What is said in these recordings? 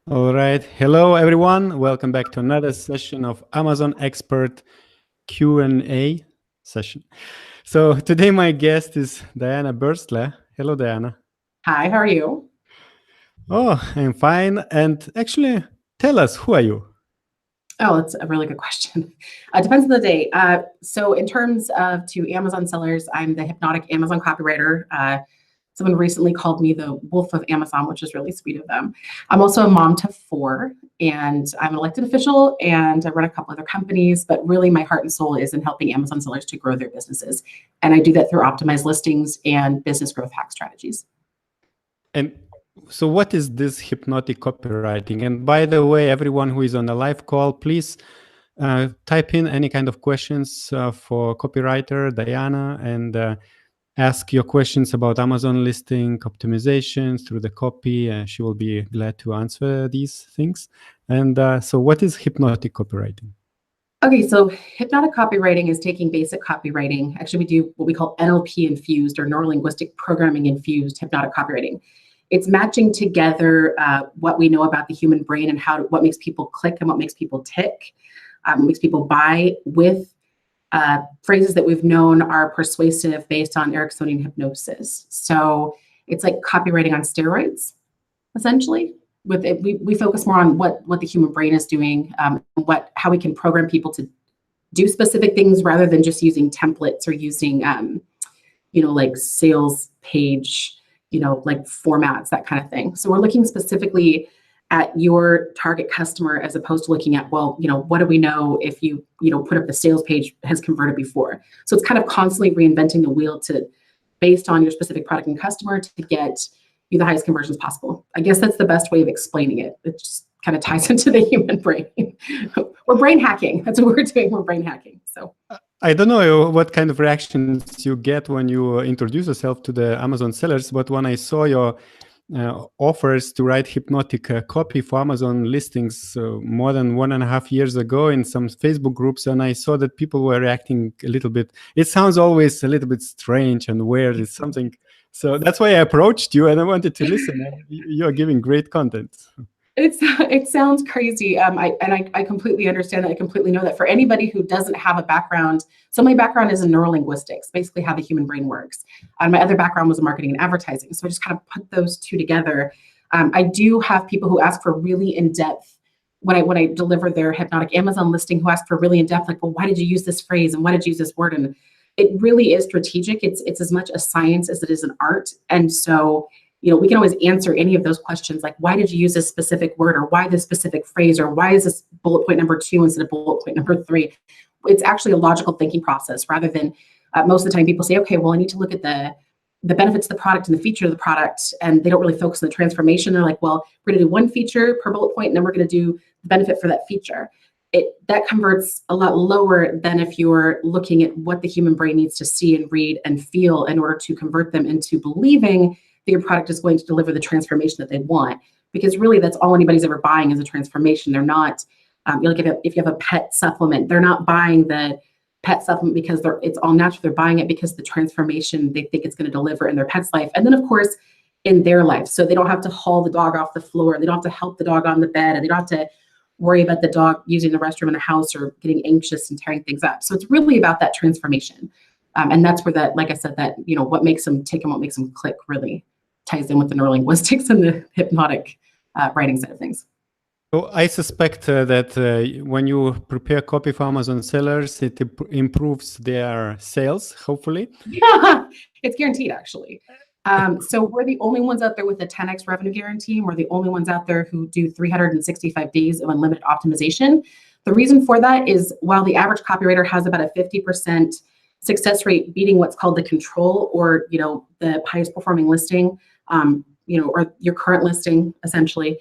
All right. Hello, everyone. Welcome back to another session of Amazon Expert Q&A session. So today my guest is Diane Boerstler. Hello, Diana. Hi, how are you? Oh, I'm fine. And actually, tell us, who are you? Oh, that's a really good question. Depends on the day. So in terms of to Amazon sellers, I'm the Hypnotic Amazon Copywriter. Someone recently called me the Wolf of Amazon, which is really sweet of them. I'm also a mom to four, and I'm an elected official, and I run a couple other companies, but really my heart and soul is in helping Amazon sellers to grow their businesses. And I do that through optimized listings and business growth hack strategies. And so what is this hypnotic copywriting? And by the way, everyone who is on a live call, please type in any kind of questions for copywriter Diana, and ask your questions about Amazon listing optimizations through the copy. She will be glad to answer these things. And so what is hypnotic copywriting? Okay, so hypnotic copywriting is taking basic copywriting. Actually, we do what we call NLP infused or neurolinguistic programming infused hypnotic copywriting. It's matching together what we know about the human brain and what makes people click and what makes people tick, what makes people buy with phrases that we've known are persuasive based on Ericksonian hypnosis. So it's like copywriting on steroids, essentially. With it, we focus more on what the human brain is doing, how we can program people to do specific things rather than just using templates or using like sales page, like formats, that kind of thing. So we're looking specifically at your target customer as opposed to looking at, well, what do we know if you put up the sales page has converted before? So it's kind of constantly reinventing the wheel based on your specific product and customer to get you the highest conversions possible. I guess that's the best way of explaining it. It just kind of ties into the human brain. We're brain hacking. That's what we're doing. We're brain hacking. So I don't know what kind of reactions you get when you introduce yourself to the Amazon sellers, but when I saw your offers to write hypnotic copy for Amazon listings more than 1.5 years ago in some Facebook groups, and I saw that people were reacting a little bit. It sounds always a little bit strange and weird. It's something. So that's why I approached you and I wanted to listen. And you're giving great content. it sounds crazy. I completely understand that. I completely know that. For anybody who doesn't have a background, so my background is in neurolinguistics, basically how the human brain works. My other background was in marketing and advertising. So I just kind of put those two together. I do have people who ask for really in-depth, when I deliver their hypnotic Amazon listing, who ask for really in-depth, like, well, why did you use this phrase? And why did you use this word? And it really is strategic. It's as much a science as it is an art. And so we can always answer any of those questions, like why did you use this specific word, or why this specific phrase, or why is this bullet point number 2 instead of bullet point number 3? It's actually a logical thinking process rather than most of the time people say, okay, well, I need to look at the benefits of the product and the feature of the product, and they don't really focus on the transformation. They're like, well, we're going to do one feature per bullet point, and then we're going to do the benefit for that feature. That converts a lot lower than if you're looking at what the human brain needs to see and read and feel in order to convert them into believing that your product is going to deliver the transformation that they want. Because really, that's all anybody's ever buying is a transformation. They're not, like if you have a pet supplement, they're not buying the pet supplement because it's all natural. They're buying it because the transformation they think it's going to deliver in their pet's life. And then, of course, in their life. So they don't have to haul the dog off the floor. They don't have to help the dog on the bed. And they don't have to worry about the dog using the restroom in the house or getting anxious and tearing things up. So it's really about that transformation. And that's where that, like I said, that, what makes them tick and what makes them click really ties in with the neurolinguistics and the hypnotic writing side of things. So I suspect that when you prepare copy for Amazon sellers, it improves their sales, hopefully. Yeah, it's guaranteed, actually. So we're the only ones out there with a 10x revenue guarantee. And we're the only ones out there who do 365 days of unlimited optimization. The reason for that is while the average copywriter has about a 50% success rate beating what's called the control, or the highest performing listing, or your current listing, essentially,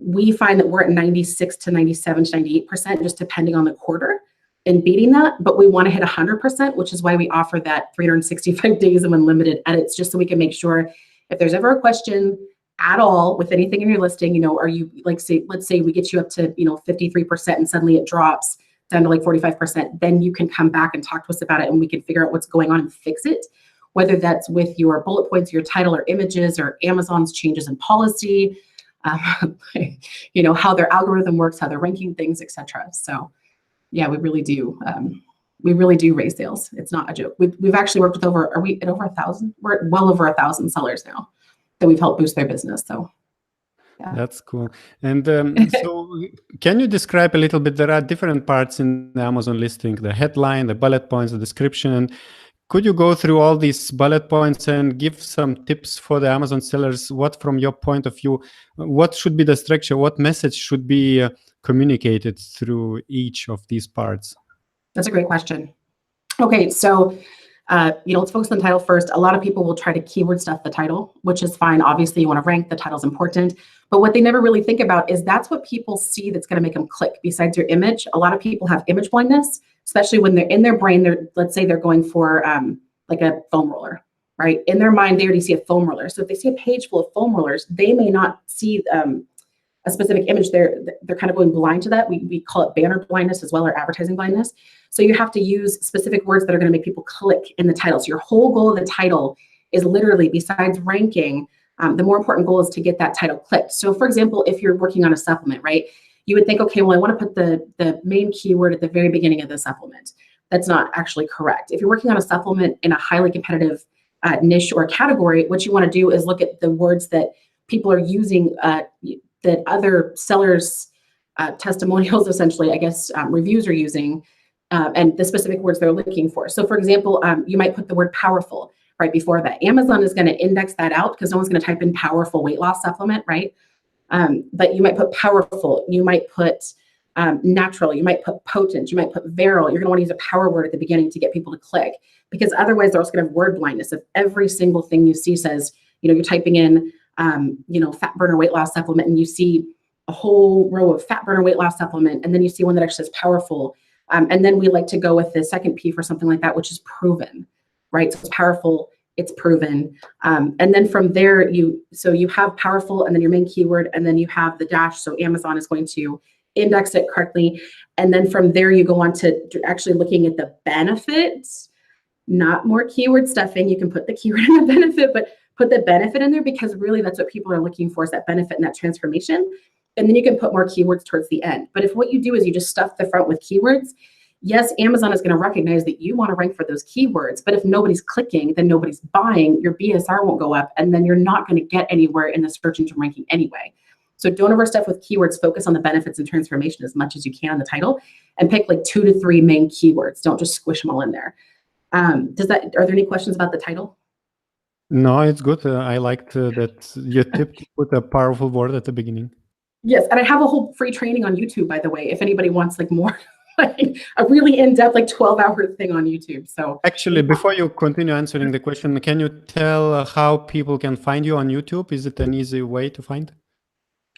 we find that we're at 96 to 97 to 98%, just depending on the quarter, in beating that. But we want to hit 100%, which is why we offer that 365 days of unlimited edits, just so we can make sure if there's ever a question at all with anything in your listing, are you, let's say we get you up to 53% and suddenly it drops down to like 45%, then you can come back and talk to us about it, and we can figure out what's going on and fix it. Whether that's with your bullet points, your title, or images, or Amazon's changes in policy, how their algorithm works, how they're ranking things, etc. So yeah, we really do. We really do raise sales. It's not a joke. We've actually worked with are we at over 1,000? We're at well over 1,000 sellers now that we've helped boost their business. So yeah. That's cool. And so can you describe a little bit, there are different parts in the Amazon listing, the headline, the bullet points, the description. And could you go through all these bullet points and give some tips for the Amazon sellers? What, from your point of view, what should be the structure? What message should be communicated through each of these parts? That's a great question. Okay, so let's focus on the title first. A lot of people will try to keyword stuff the title, which is fine. Obviously, you want to rank, the title's important. But what they never really think about is that's what people see that's going to make them click. Besides your image, a lot of people have image blindness, especially when they're in their brain. Let's say they're going for like a foam roller, right? In their mind, they already see a foam roller. So if they see a page full of foam rollers, they may not see a specific image. They're kind of going blind to that. We call it banner blindness as well, or advertising blindness. So you have to use specific words that are going to make people click in the title. So your whole goal of the title is literally, besides ranking, the more important goal is to get that title clicked. So for example, if you're working on a supplement, right, you would think, okay, well, I want to put the main keyword at the very beginning of the supplement. That's not actually correct. If you're working on a supplement in a highly competitive niche or category, what you want to do is look at the words that people are using, that other sellers' testimonials, essentially, I guess, reviews are using, and the specific words they're looking for. So for example, you might put the word powerful right before that. Amazon is going to index that out because no one's going to type in powerful weight loss supplement, right? But you might put powerful, you might put natural, you might put potent, you might put viral. You're going to want to use a power word at the beginning to get people to click, because otherwise they're also going to have word blindness. If every single thing you see says, you're typing in, fat burner weight loss supplement, and you see a whole row of fat burner weight loss supplement, and then you see one that actually says powerful. And then we like to go with the second P for something like that, which is proven, right? So it's powerful, it's proven. And then from there, you have powerful, and then your main keyword, and then you have the dash. So Amazon is going to index it correctly. And then from there, you go on to actually looking at the benefits, not more keyword stuffing. You can put the keyword in the benefit, but put the benefit in there, because really that's what people are looking for, is that benefit and that transformation. And then you can put more keywords towards the end. But if what you do is you just stuff the front with keywords, yes, Amazon is going to recognize that you want to rank for those keywords. But if nobody's clicking, then nobody's buying, your BSR won't go up, and then you're not going to get anywhere in the search engine ranking anyway. So don't overstuff with keywords. Focus on the benefits and transformation as much as you can in the title, and pick like 2 to 3 main keywords. Don't just squish them all in there. Are there any questions about the title? No, it's good. I liked that you tipped to put a powerful word at the beginning. Yes, and I have a whole free training on YouTube, by the way, if anybody wants like more, like a really in-depth, like 12-hour thing on YouTube. So actually, before you continue answering the question, can you tell how people can find you on YouTube? Is it an easy way to find?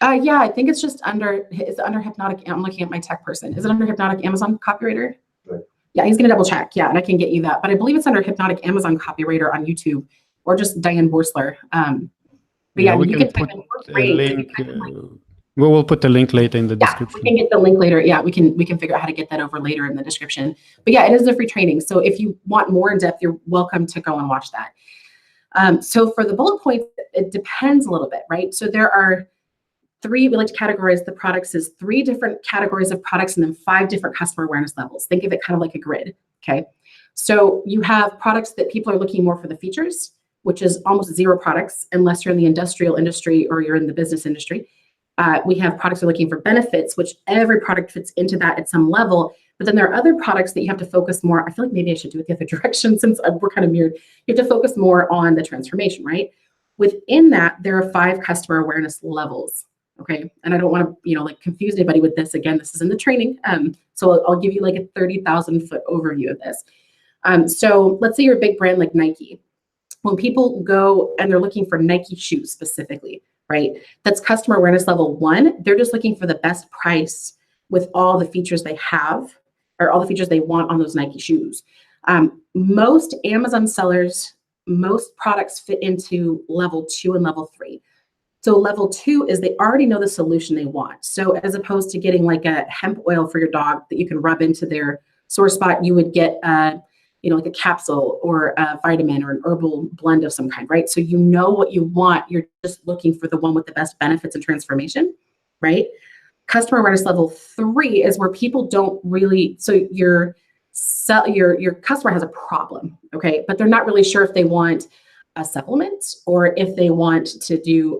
Yeah, I think it's just under Hypnotic. I'm looking at my tech person. Is it under Hypnotic Amazon Copywriter? Right. Yeah, he's gonna double check. Yeah, and I can get you that. But I believe it's under Hypnotic Amazon Copywriter on YouTube, or just Diane Boerstler. But yeah, we can put a link. We will put the link later in the description. We can get the link later. Yeah, we can figure out how to get that over later in the description. But yeah, it is a free training. So if you want more in depth, you're welcome to go and watch that. So for the bullet points, it depends a little bit, right? So there are 3, we like to categorize the products as 3 different categories of products, and then 5 different customer awareness levels. Think of it kind of like a grid, okay? So you have products that people are looking more for the features, which is almost 0 products, unless you're in the industrial industry or you're in the business industry. We have products that are looking for benefits, which every product fits into that at some level. But then there are other products that you have to focus more. I feel like maybe I should do it the other direction, since we're kind of mirrored. You have to focus more on the transformation, right? Within that, there are 5 customer awareness levels. Okay. And I don't want to, like confuse anybody with this. Again, this is in the training. So I'll give you like a 30,000 foot overview of this. So let's say you're a big brand like Nike. When people go and they're looking for Nike shoes specifically, right? That's customer awareness level 1. They're just looking for the best price with all the features they have, or all the features they want on those Nike shoes. Most Amazon sellers, most products fit into level 2 and level 3. So level 2 is they already know the solution they want. So as opposed to getting like a hemp oil for your dog that you can rub into their sore spot, you would get like a capsule or a vitamin or an herbal blend of some kind, right? So you know what you want. You're just looking for the one with the best benefits and transformation, right? Customer awareness level 3 is where people don't really, so your customer has a problem, okay? But they're not really sure if they want a supplement or if they want to do,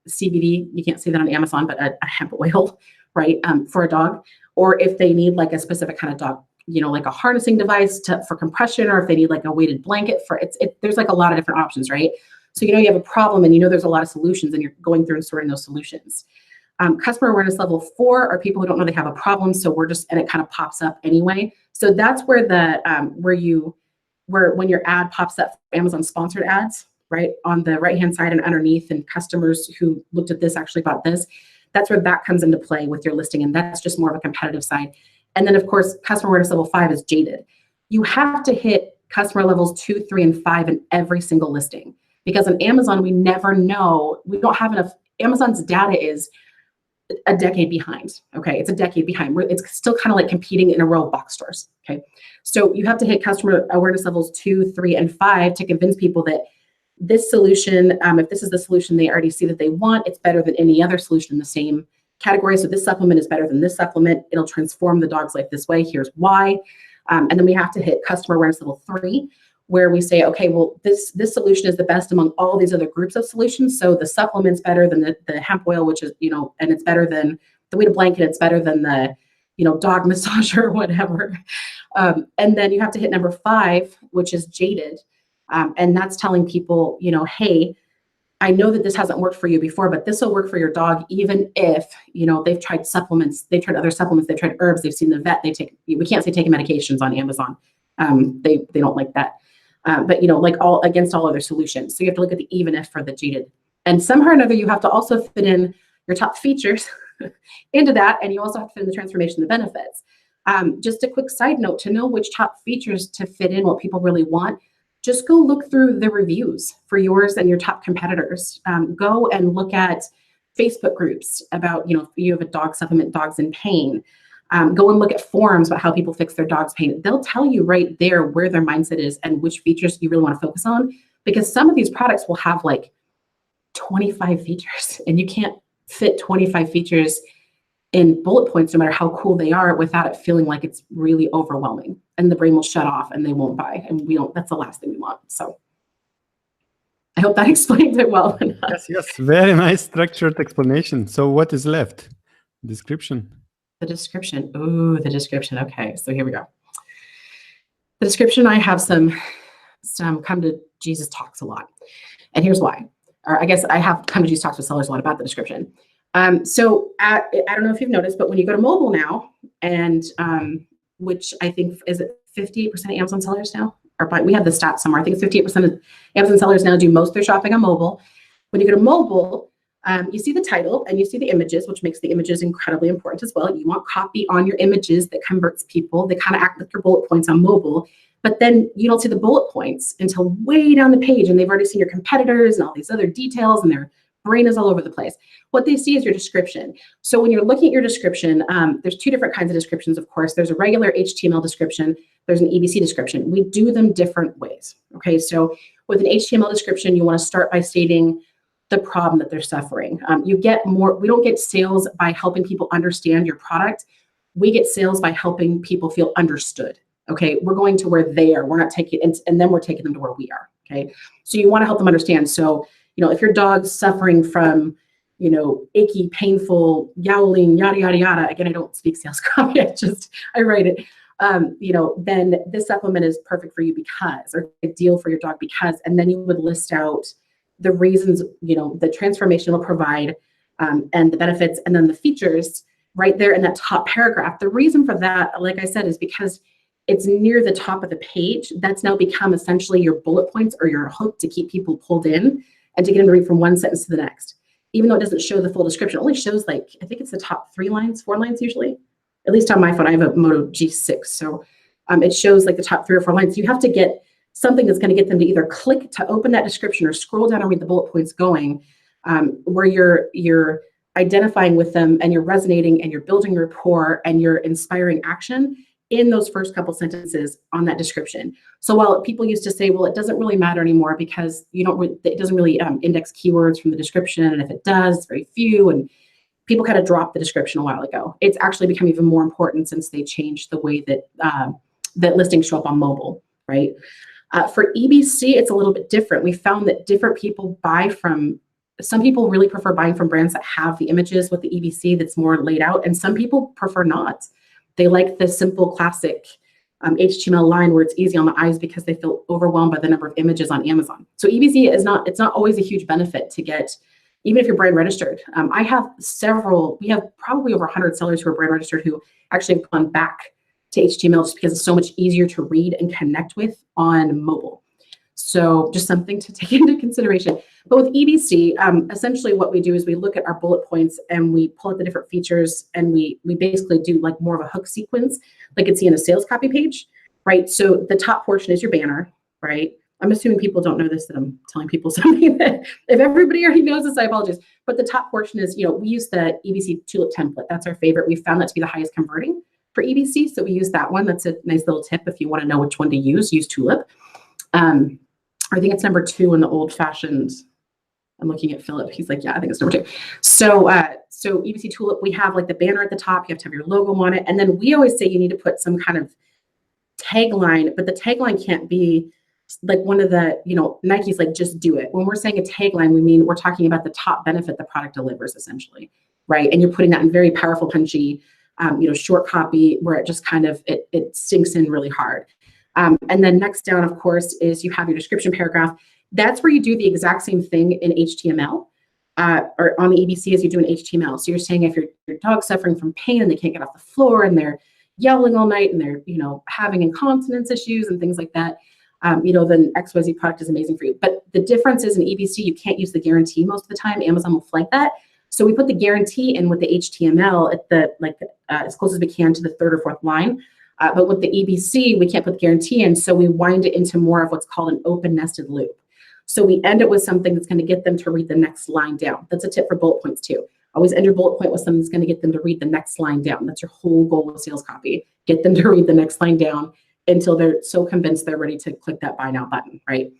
CBD, you can't see that on Amazon, but a hemp oil, right, for a dog, or if they need like a specific kind of dog, like a harnessing device for compression, or if they need like a weighted blanket for there's like a lot of different options, right? So you have a problem and there's a lot of solutions and you're going through and sorting those solutions. Customer awareness level 4 are people who don't know they have a problem, so and it kind of pops up anyway. So that's where when your ad pops up, Amazon sponsored ads, right, on the right-hand side and underneath, and customers who looked at this actually bought this. That's where that comes into play with your listing, and that's just more of a competitive side. And then, of course, customer awareness level 5 is jaded. You have to hit customer levels 2, 3, and 5 in every single listing, because on Amazon, we never know. We don't have enough. Amazon's data is a decade behind, okay? It's a decade behind. It's still kind of like competing in a row of box stores, okay? So you have to hit customer awareness levels 2, 3, and 5 to convince people that this solution, if this is the solution they already see that they want, it's better than any other solution in the same category. So this supplement is better than this supplement. It'll transform the dog's life this way. Here's why. And then we have to hit customer awareness level 3, where we say, okay, well, this solution is the best among all these other groups of solutions. So the supplement's better than the hemp oil, which is, and it's better than the weighted blanket. It's better than the, dog massager or whatever. And then you have to hit number 5, which is jaded. And that's telling people, hey, I know that this hasn't worked for you before, but this will work for your dog, even if, they've tried supplements, they've tried other supplements, they've tried herbs, they've seen the vet, we can't say taking medications on Amazon. They don't like that. But like against all other solutions. So you have to look at the even if for the jaded. And somehow or another, you have to also fit in your top features into that. And you also have to fit in the transformation, the benefits. Just a quick side note, to know which top features to fit in, what people really want, just go look through the reviews for yours and your top competitors. Go and look at Facebook groups about, if you have a dog supplement, dogs in pain. Go and look at forums about how people fix their dog's pain. They'll tell you right there where their mindset is and which features you really want to focus on, because some of these products will have like 25 features, and you can't fit 25 features in bullet points, no matter how cool they are, without it feeling like it's really overwhelming, and the brain will shut off and they won't buy. And that's the last thing we want. So I hope that explains it well enough. Yes, very nice structured explanation. So what is left? Description. The description. Ooh, the description. Okay, so here we go. The description, I have some come to Jesus talks a lot. And here's why. Or I guess I have come to Jesus talks with sellers a lot about the description. So I don't know if you've noticed, but when you go to mobile now, and which I think, is it 58% of Amazon sellers now? Or we have the stat somewhere. I think it's 58% of Amazon sellers now do most of their shopping on mobile. When you go to mobile, you see the title and you see the images, which makes the images incredibly important as well. You want copy on your images that converts people. They kind of act like your bullet points on mobile, but then you don't see the bullet points until way down the page, and they've already seen your competitors and all these other details, and their brain is all over the place. What they see is your description. So when you're looking at your description, there's 2 different kinds of descriptions, of course. There's a regular HTML description. There's an EBC description. We do them different ways. Okay, so with an HTML description, you want to start by stating the problem that they're suffering. We don't get sales by helping people understand your product. We get sales by helping people feel understood. Okay, we're going to where they are. We're not taking, and then we're taking them to where we are. Okay, so you want to help them understand. So, if your dog's suffering from, achy, painful, yowling, yada, yada, yada. Again, I don't speak sales copy. I write it. Then this supplement is perfect for you because, or a deal for your dog because, and then you would list out the reasons, the transformation will provide, and the benefits, and then the features right there in that top paragraph. The reason for that, like I said, is because it's near the top of the page. That's now become essentially your bullet points or your hook to keep people pulled in and to get them to read from one sentence to the next. Even though it doesn't show the full description, it only shows I think it's the top 4 lines usually. At least on my phone, I have a Moto G6. So it shows the top 3 or 4 lines. You have to get something that's going to get them to either click to open that description or scroll down and read the bullet points going, where you're identifying with them and you're resonating and you're building rapport and you're inspiring action. in those first couple sentences on that description. So while people used to say, well, it doesn't really matter anymore because it doesn't really index keywords from the description, and if it does, very few, and people kind of dropped the description a while ago. It's actually become even more important since they changed the way that that listings show up on mobile, right? For EBC, it's a little bit different. We found that different people buy from, some people really prefer buying from brands that have the images with the EBC that's more laid out, and some people prefer not. They like the simple classic HTML line where it's easy on the eyes because they feel overwhelmed by the number of images on Amazon. So EBC is not, it's not always a huge benefit to get, even if you're brand registered. We have probably over 100 sellers who are brand registered who actually have gone back to HTML just because it's so much easier to read and connect with on mobile. So just something to take into consideration. But with EBC, essentially what we do is we look at our bullet points and we pull out the different features, and we basically do like more of a hook sequence, like you'd see in a sales copy page, right? So the top portion is your banner, right? I'm assuming people don't know this, that I'm telling people something that if everybody already knows this, I apologize. But the top portion is, we use the EBC tulip template. That's our favorite. We found that to be the highest converting for EBC. So we use that one. That's a nice little tip if you want to know which one to use tulip. I think it's number 2 in the old fashioned. I'm looking at Philip. He's like, yeah, I think it's number 2. So so EBC tulip, we have like the banner at the top. You have to have your logo on it. And then we always say you need to put some kind of tagline, but the tagline can't be like one of the, Nike's like, just do it. When we're saying a tagline, we mean we're talking about the top benefit the product delivers essentially, right? And you're putting that in very powerful, punchy, short copy where it just kind of, it sinks in really hard. And then next down, of course, is you have your description paragraph. That's where you do the exact same thing in HTML or on the EBC as you do in HTML. So you're saying if your dog's suffering from pain and they can't get off the floor and they're yelling all night and they're, having incontinence issues and things like that, then XYZ product is amazing for you. But the difference is in EBC, you can't use the guarantee most of the time. Amazon will flag that. So we put the guarantee in with the HTML at the, as close as we can to the 3rd or 4th line. But with the EBC, we can't put the guarantee in, so we wind it into more of what's called an open nested loop. So we end it with something that's going to get them to read the next line down. That's a tip for bullet points too. Always end your bullet point with something that's going to get them to read the next line down. That's your whole goal with sales copy. Get them to read the next line down until they're so convinced they're ready to click that buy now button, right?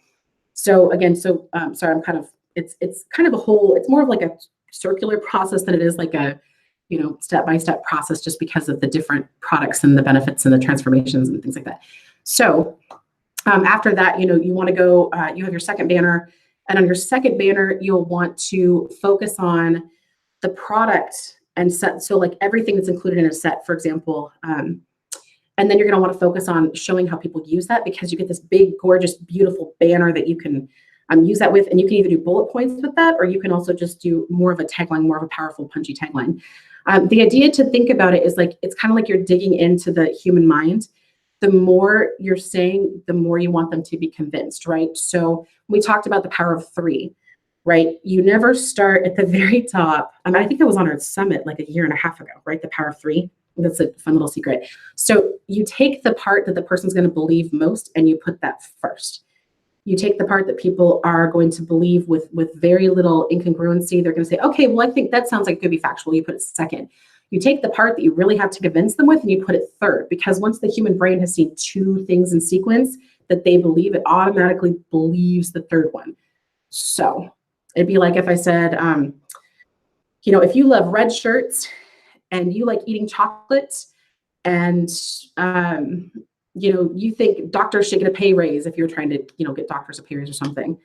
So again, sorry, I'm kind of, it's kind of a whole, it's more of like a circular process than it is like a, step-by-step process, just because of the different products and the benefits and the transformations and things like that. So after that, you want to go, you have your second banner, and on your second banner, you'll want to focus on the product and set. So like everything that's included in a set, for example, and then you're going to want to focus on showing how people use that, because you get this big, gorgeous, beautiful banner that you can use that with, and you can either do bullet points with that, or you can also just do more of a tagline, more of a powerful, punchy tagline. The idea to think about it is like, it's kind of like you're digging into the human mind. The more you're saying, the more you want them to be convinced, right? So we talked about the power of 3, right? You never start at the very top. I think it was on our summit like 1.5 years ago, right? The power of 3. That's a fun little secret. So you take the part that the person's going to believe most and you put that first. You take the part that people are going to believe with very little incongruency. They're going to say, okay, well, I think that sounds like it could be factual. You put it second. You take the part that you really have to convince them with and you put it third, because once the human brain has seen 2 things in sequence that they believe, it automatically believes the third one. So it'd be like if I said, if you love red shirts and you like eating chocolate and, you think doctors should get a pay raise if you're trying to, get doctors a pay raise or something,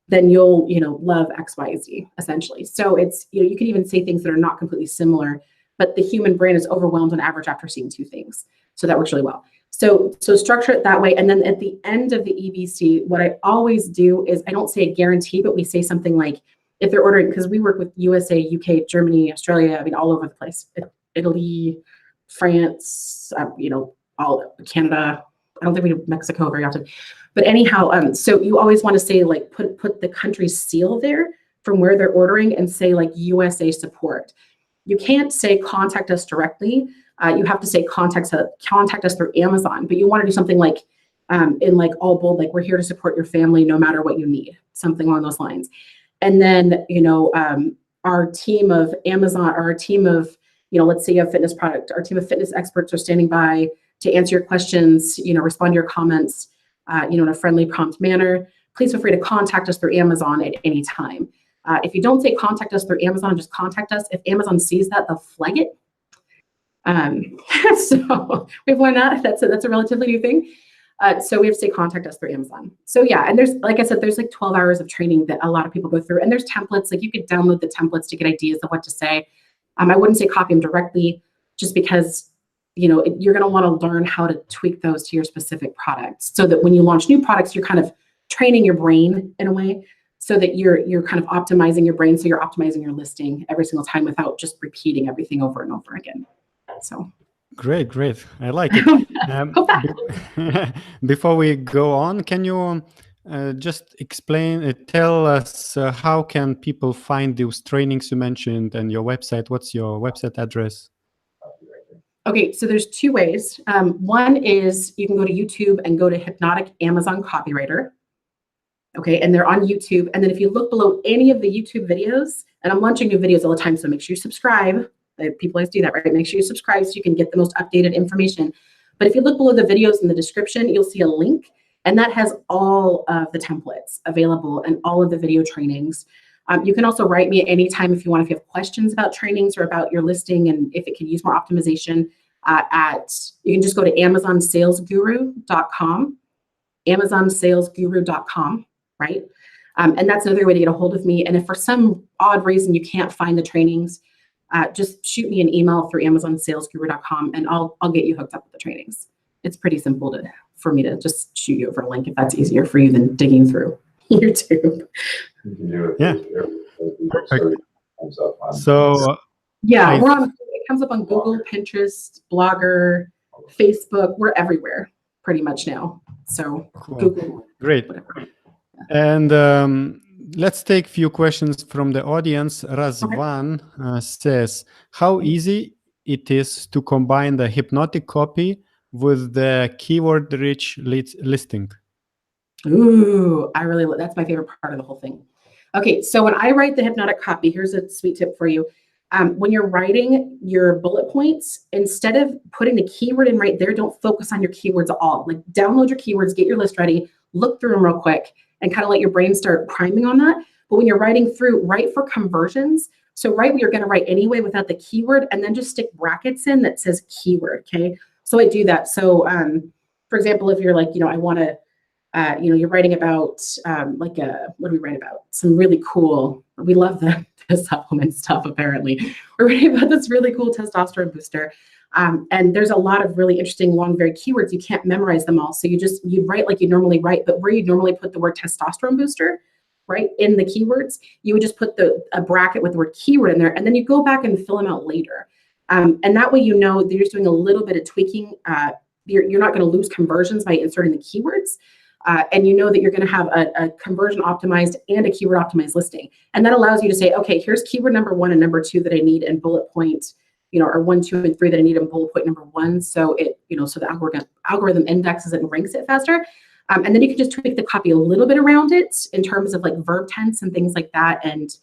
then you'll, love X, Y, Z, essentially. So it's, you can even say things that are not completely similar, but the human brain is overwhelmed on average after seeing 2 things. So that works really well. So structure it that way. And then at the end of the EBC, what I always do is I don't say a guarantee, but we say something like, if they're ordering, because we work with USA, UK, Germany, Australia, all over the place, Italy, France, all Canada. I don't think we do Mexico very often, but anyhow, so you always want to say like, put the country's seal there from where they're ordering and say like USA support. You can't say contact us directly. You have to say contact us through Amazon, but you want to do something like in like all bold, like we're here to support your family no matter what you need, something along those lines. And then, our team of Amazon, or our team of, let's say you have fitness product, our team of fitness experts are standing by to answer your questions, respond to your comments, in a friendly, prompt manner. Please feel free to contact us through Amazon at any time. If you don't say contact us through Amazon, just contact us. If Amazon sees that, they'll flag it. So we've learned that. That's a relatively new thing. So we have to say contact us through Amazon. So yeah, and there's, like I said, there's like 12 hours of training that a lot of people go through. And there's templates, like you could download the templates to get ideas of what to say. I wouldn't say copy them directly, just because you're going to want to learn how to tweak those to your specific products, so that when you launch new products, you're kind of training your brain in a way, so that you're kind of optimizing your brain, so you're optimizing your listing every single time without just repeating everything over and over again. So great. I like it. Before we go on, can you just tell us how can people find those trainings you mentioned and your website? What's your website address? Okay, so there's two ways. One is you can go to YouTube and go to Hypnotic Amazon Copywriter. Okay, and they're on YouTube. And then if you look below any of the YouTube videos, and I'm launching new videos all the time, so make sure you subscribe. People always do that, right? Make sure you subscribe so you can get the most updated information. But if you look below the videos in the description, you'll see a link, and that has all of the templates available and all of the video trainings. You can also write me at any time if you have questions about trainings or about your listing, and if it could use more optimization. You can just go to AmazonSalesGuru.com, AmazonSalesGuru.com, right? And that's another way to get a hold of me. And if for some odd reason you can't find the trainings, just shoot me an email through AmazonSalesGuru.com, and I'll get you hooked up with the trainings. It's pretty simple for me to just shoot you over a link if that's easier for you than digging through YouTube. You can do it. Yeah. So yeah, it comes up on Google, Pinterest, Blogger, Facebook. We're everywhere pretty much now. So cool. Google. Great. Whatever. And let's take a few questions from the audience. Razvan says, how easy it is to combine the hypnotic copy with the keyword-rich listing? Ooh, that's my favorite part of the whole thing. Okay, so when I write the hypnotic copy, here's a sweet tip for you. When you're writing your bullet points, instead of putting the keyword in right there, don't focus on your keywords at all. Like, download your keywords, get your list ready, look through them real quick, and kind of let your brain start priming on that. But when you're writing through, write for conversions. So write what you're going to write anyway without the keyword, and then just stick brackets in that says keyword, okay? So I do that. So for example, if you're like, I want to, you're writing about what do we write about? Some really cool, we love the supplement stuff, apparently. We're writing about this really cool testosterone booster. And there's a lot of really interesting long, varied keywords. You can't memorize them all. So you write like you normally write, but where you normally put the word testosterone booster, right, in the keywords, you would just put a bracket with the word keyword in there, and then you go back and fill them out later. And that way, that you're just doing a little bit of tweaking. You're not going to lose conversions by inserting the keywords. And you know that you're going to have a conversion optimized and a keyword optimized listing. And that allows you to say, okay, here's keyword number 1 and number 2 that I need in bullet point, or 1, 2, and 3 that I need in bullet point number 1. So so the algorithm indexes it and ranks it faster. And then you can just tweak the copy a little bit around it in terms of like verb tense and things like that. And,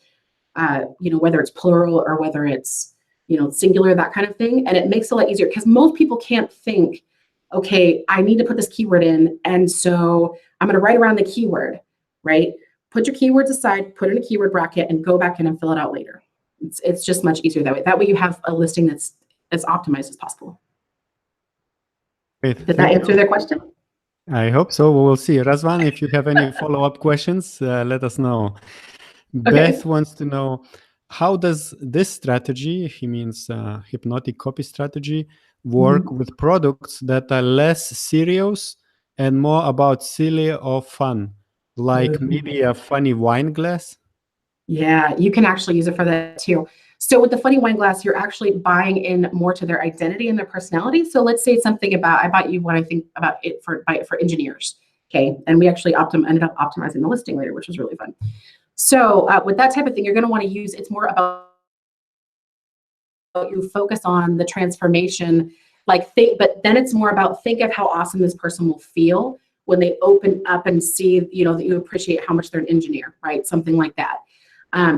whether it's plural or whether it's, singular, that kind of thing. And it makes it a lot easier because most people can't think, okay, I need to put this keyword in, and so I'm going to write around the keyword, right? Put your keywords aside, put in a keyword bracket, and go back in and fill it out later. It's just much easier that way. That way you have a listing that's as optimized as possible. Great. Did that answer their question? I hope so. We will see. Razvan, if you have any follow-up questions, let us know. Okay. Beth wants to know, how does this strategy, he means hypnotic copy strategy, work with products that are less serious and more about silly or fun, like maybe a funny wine glass? Yeah, you can actually use it for that too. So with the funny wine glass, you're actually buying in more to their identity and their personality. So let's say something about, I bought you what I think about it for engineers. Okay. And we actually ended up optimizing the listing later, which was really fun. So with that type of thing, you're going to want to use, it's more about you focus on the transformation, but then it's more about think of how awesome this person will feel when they open up and see, that you appreciate how much they're an engineer, right? Something like that.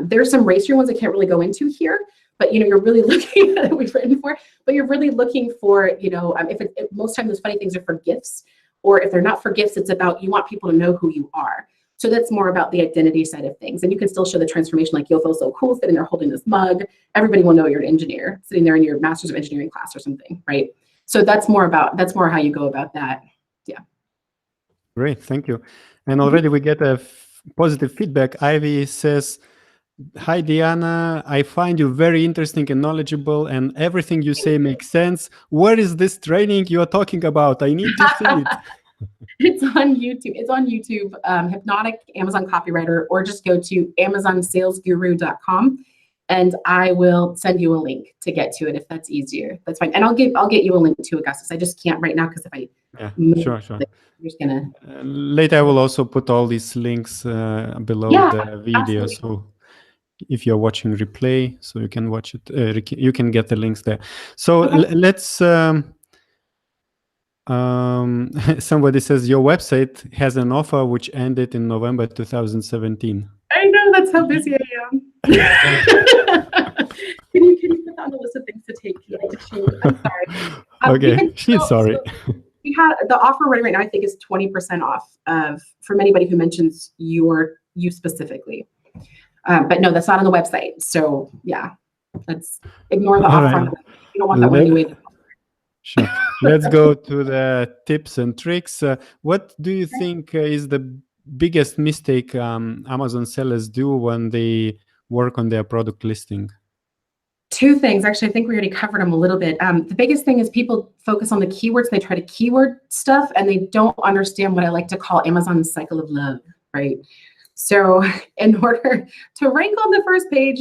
There's some racier ones I can't really go into here, but you're really looking at we've written for, but you're really looking for, if most times those funny things are for gifts, or if they're not for gifts, it's about you want people to know who you are. So that's more about the identity side of things. And you can still show the transformation, like you'll feel so cool sitting there holding this mug. Everybody will know you're an engineer sitting there in your Master's of Engineering class or something, right? So that's more how you go about that. Yeah. Great, thank you. And already we get a positive feedback. Ivy says, "Hi, Diana. I find you very interesting and knowledgeable, and everything you say makes sense. Where is this training you are talking about? I need to see it." It's on YouTube. It's on YouTube, Hypnotic Amazon Copywriter, or just go to amazonsalesguru.com and I will send you a link to get to it if that's easier. That's fine. And I'll get you a link to Augustus. I just can't right now because if I sure. I'm just gonna later I will also put all these links below the video. Absolutely. So if you're watching replay, so you can watch it, you can get the links there. So let's somebody says your website has an offer which ended in November 2017. I know, that's how busy I am. Can you put that on the list of things to take? I'm sorry. Okay, she's sorry. So we had the offer right now, I think, is 20% off from anybody who mentions you specifically. But no, that's not on the website. So yeah, let's ignore the offer. Right. You don't want that one anyway. Sure. Let's go to the tips and tricks. What do you think is the biggest mistake Amazon sellers do when they work on their product listing? Two things. Actually, I think we already covered them a little bit. The biggest thing is people focus on the keywords. They try to keyword stuff, and they don't understand what I like to call Amazon's cycle of love, right? So in order to rank on the first page,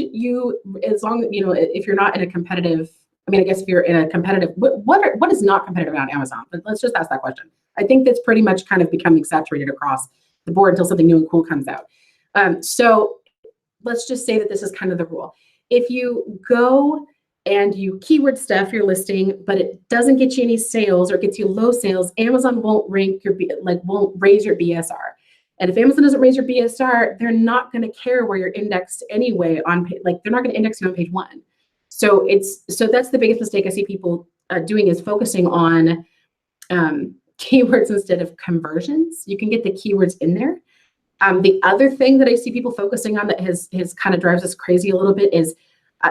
as long as, if you're not in a competitive, I guess if you're in a competitive, what is not competitive on Amazon? But let's just ask that question. I think that's pretty much kind of becoming saturated across the board until something new and cool comes out. So let's just say that this is kind of the rule. If you go and you keyword stuff your listing, but it doesn't get you any sales or gets you low sales, Amazon won't rank won't raise your BSR. And if Amazon doesn't raise your BSR, they're not going to care where you're indexed anyway they're not going to index you on page 1. So that's the biggest mistake I see people doing, is focusing on keywords instead of conversions. You can get the keywords in there. The other thing that I see people focusing on that has kind of drives us crazy a little bit is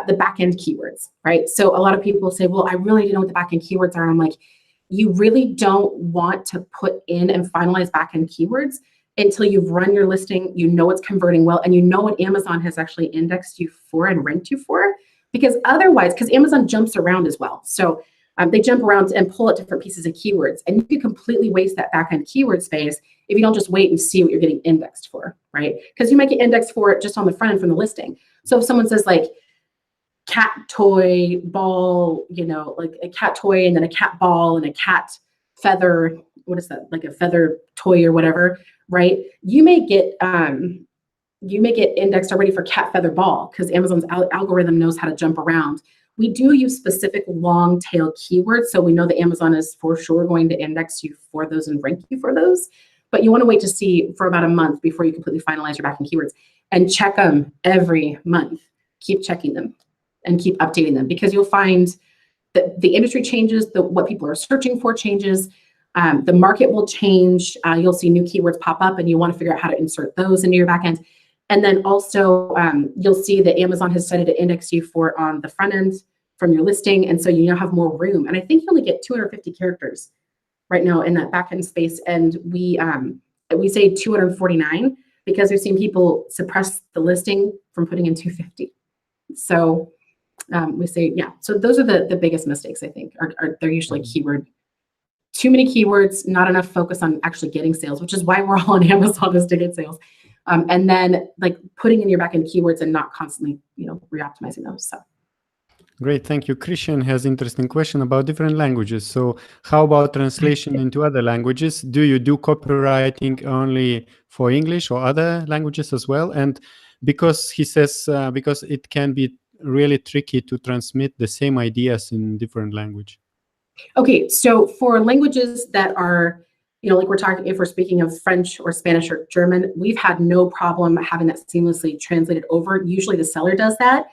the back-end keywords, right? So a lot of people say, well, I really don't know what the back-end keywords are. And I'm like, you really don't want to put in and finalize back-end keywords until you've run your listing, you know it's converting well, and you know what Amazon has actually indexed you for and ranked you for. Because otherwise, because Amazon jumps around as well. So they jump around and pull out different pieces of keywords, and you can completely waste that back-end keyword space if you don't just wait and see what you're getting indexed for, right? Because you might get indexed for it just on the front end from the listing. So if someone says like cat toy ball, like a cat toy and then a cat ball and a cat feather, what is that? Like a feather toy or whatever, right? You may get indexed already for cat feather ball because Amazon's algorithm knows how to jump around. We do use specific long tail keywords, so we know that Amazon is for sure going to index you for those and rank you for those. But you want to wait to see for about a month before you completely finalize your backend keywords, and check them every month. Keep checking them and keep updating them, because you'll find that the industry changes, what people are searching for changes. The market will change. You'll see new keywords pop up, and you want to figure out how to insert those into your backend. And then also, you'll see that Amazon has decided to index you for on the front end from your listing. And so you now have more room. And I think you only get 250 characters right now in that backend space. And we say 249 because we've seen people suppress the listing from putting in 250. So we say, yeah. So those are the biggest mistakes, I think, are they're usually too many keywords, not enough focus on actually getting sales, which is why we're all on Amazon, is to get sales. And then putting in your backend keywords and not constantly, re-optimizing those. So. Great, thank you. Christian has an interesting question about different languages. So how about translation into other languages? Do you do copywriting only for English or other languages as well? And because he says, because it can be really tricky to transmit the same ideas in different language. Okay, so for languages that are, like we're talking, if we're speaking of French or Spanish or German, we've had no problem having that seamlessly translated over. Usually the seller does that.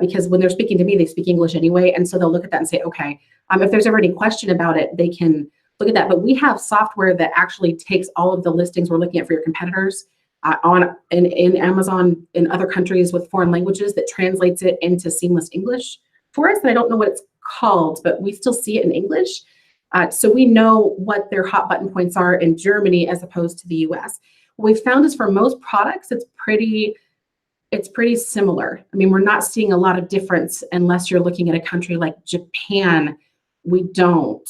because when they're speaking to me, they speak English anyway. And so they'll look at that and say, okay, if there's ever any question about it, they can look at that. But we have software that actually takes all of the listings we're looking at for your competitors in Amazon, in other countries with foreign languages, that translates it into seamless English for us. And I don't know what it's called, but we still see it in English. So we know what their hot button points are in Germany as opposed to the US. What we've found is for most products, it's pretty similar. I mean, we're not seeing a lot of difference unless you're looking at a country like Japan. We don't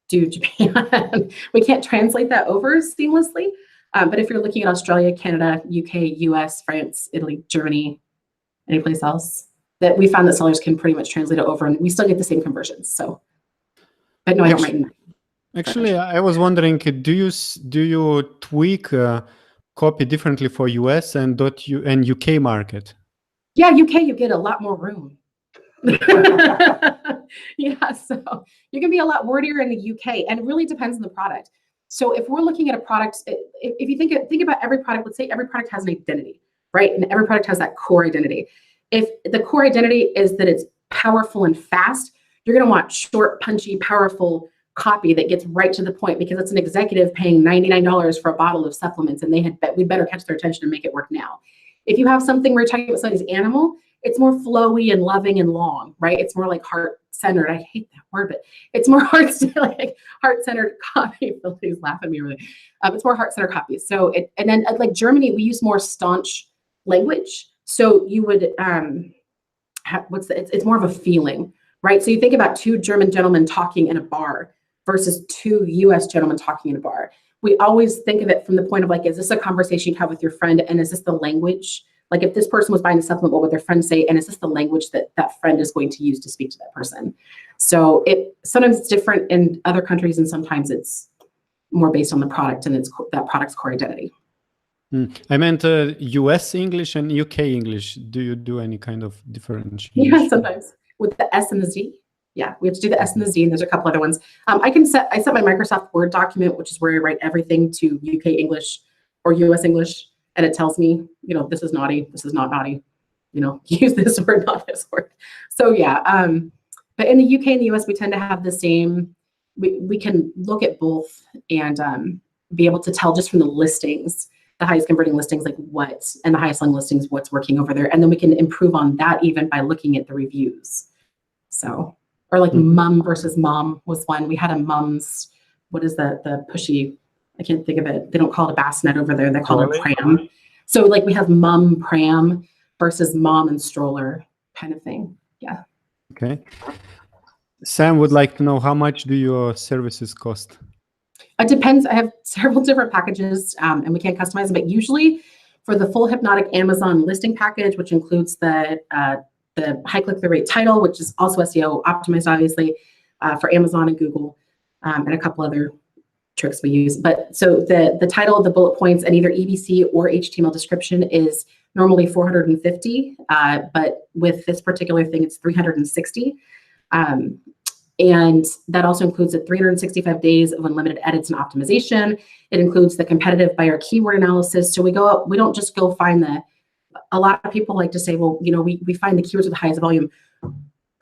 do Japan. We can't translate that over seamlessly. But if you're looking at Australia, Canada, UK, US, France, Italy, Germany, any place else, that we found that sellers can pretty much translate it over, and we still get the same conversions. So, but no, I don't write. Actually, I was wondering, do you tweak copy differently for US and UK market? Yeah, UK, you get a lot more room. Yeah, so you can be a lot wordier in the UK, and it really depends on the product. So if we're looking at a product, if you think about every product, let's say every product has an identity, right? And every product has that core identity. If the core identity is that it's powerful and fast, you're going to want short, punchy, powerful copy that gets right to the point, because it's an executive paying $99 for a bottle of supplements, and we'd better catch their attention and make it work now. If you have something where you're talking about somebody's animal, it's more flowy and loving and long, right? It's more like heart-centered. I hate that word, but it's more heart-centered copy. Please laugh at me, really. It's more heart-centered copy. So, and then like Germany, we use more staunch language. So you would, it's more of a feeling, right? So you think about two German gentlemen talking in a bar versus two US gentlemen talking in a bar. We always think of it from the point of like, is this a conversation you have with your friend? And is this the language? Like if this person was buying a supplement, what would their friend say? And is this the language that that friend is going to use to speak to that person? So sometimes it's different in other countries, and sometimes it's more based on the product and that product's core identity. I meant US English and UK English. Do you do any kind of differentiation? Yeah, sometimes with the S and the Z. Yeah, we have to do the S and the Z, and there's a couple other ones. I set my Microsoft Word document, which is where I write everything, to UK English or US English. And it tells me, this is naughty, this is not naughty, use this word, not this word. So yeah, but in the UK and the US, we tend to have the same, we can look at both and be able to tell just from the listings, the highest converting listings, and the highest selling listings, what's working over there. And then we can improve on that even by looking at the reviews. So, or like mum versus mom was one. We had a mum's, what is the pushy, I can't think of it. They don't call it a bassinet over there. They call it a pram. So like we have mum pram versus mom and stroller kind of thing. Yeah. Okay. Sam would like to know, how much do your services cost? It depends. I have several different packages and we can't customize them, but usually for the full Hypnotic Amazon listing package, which includes the high click-through rate title, which is also SEO optimized, obviously, for Amazon and Google, and a couple other tricks we use. But so the title, the bullet points, and either EBC or HTML description is normally $450, but with this particular thing, it's $360. And that also includes the 365 days of unlimited edits and optimization. It includes the competitive buyer keyword analysis. So we don't just go find a lot of people like to say, well, we find the keywords with the highest volume.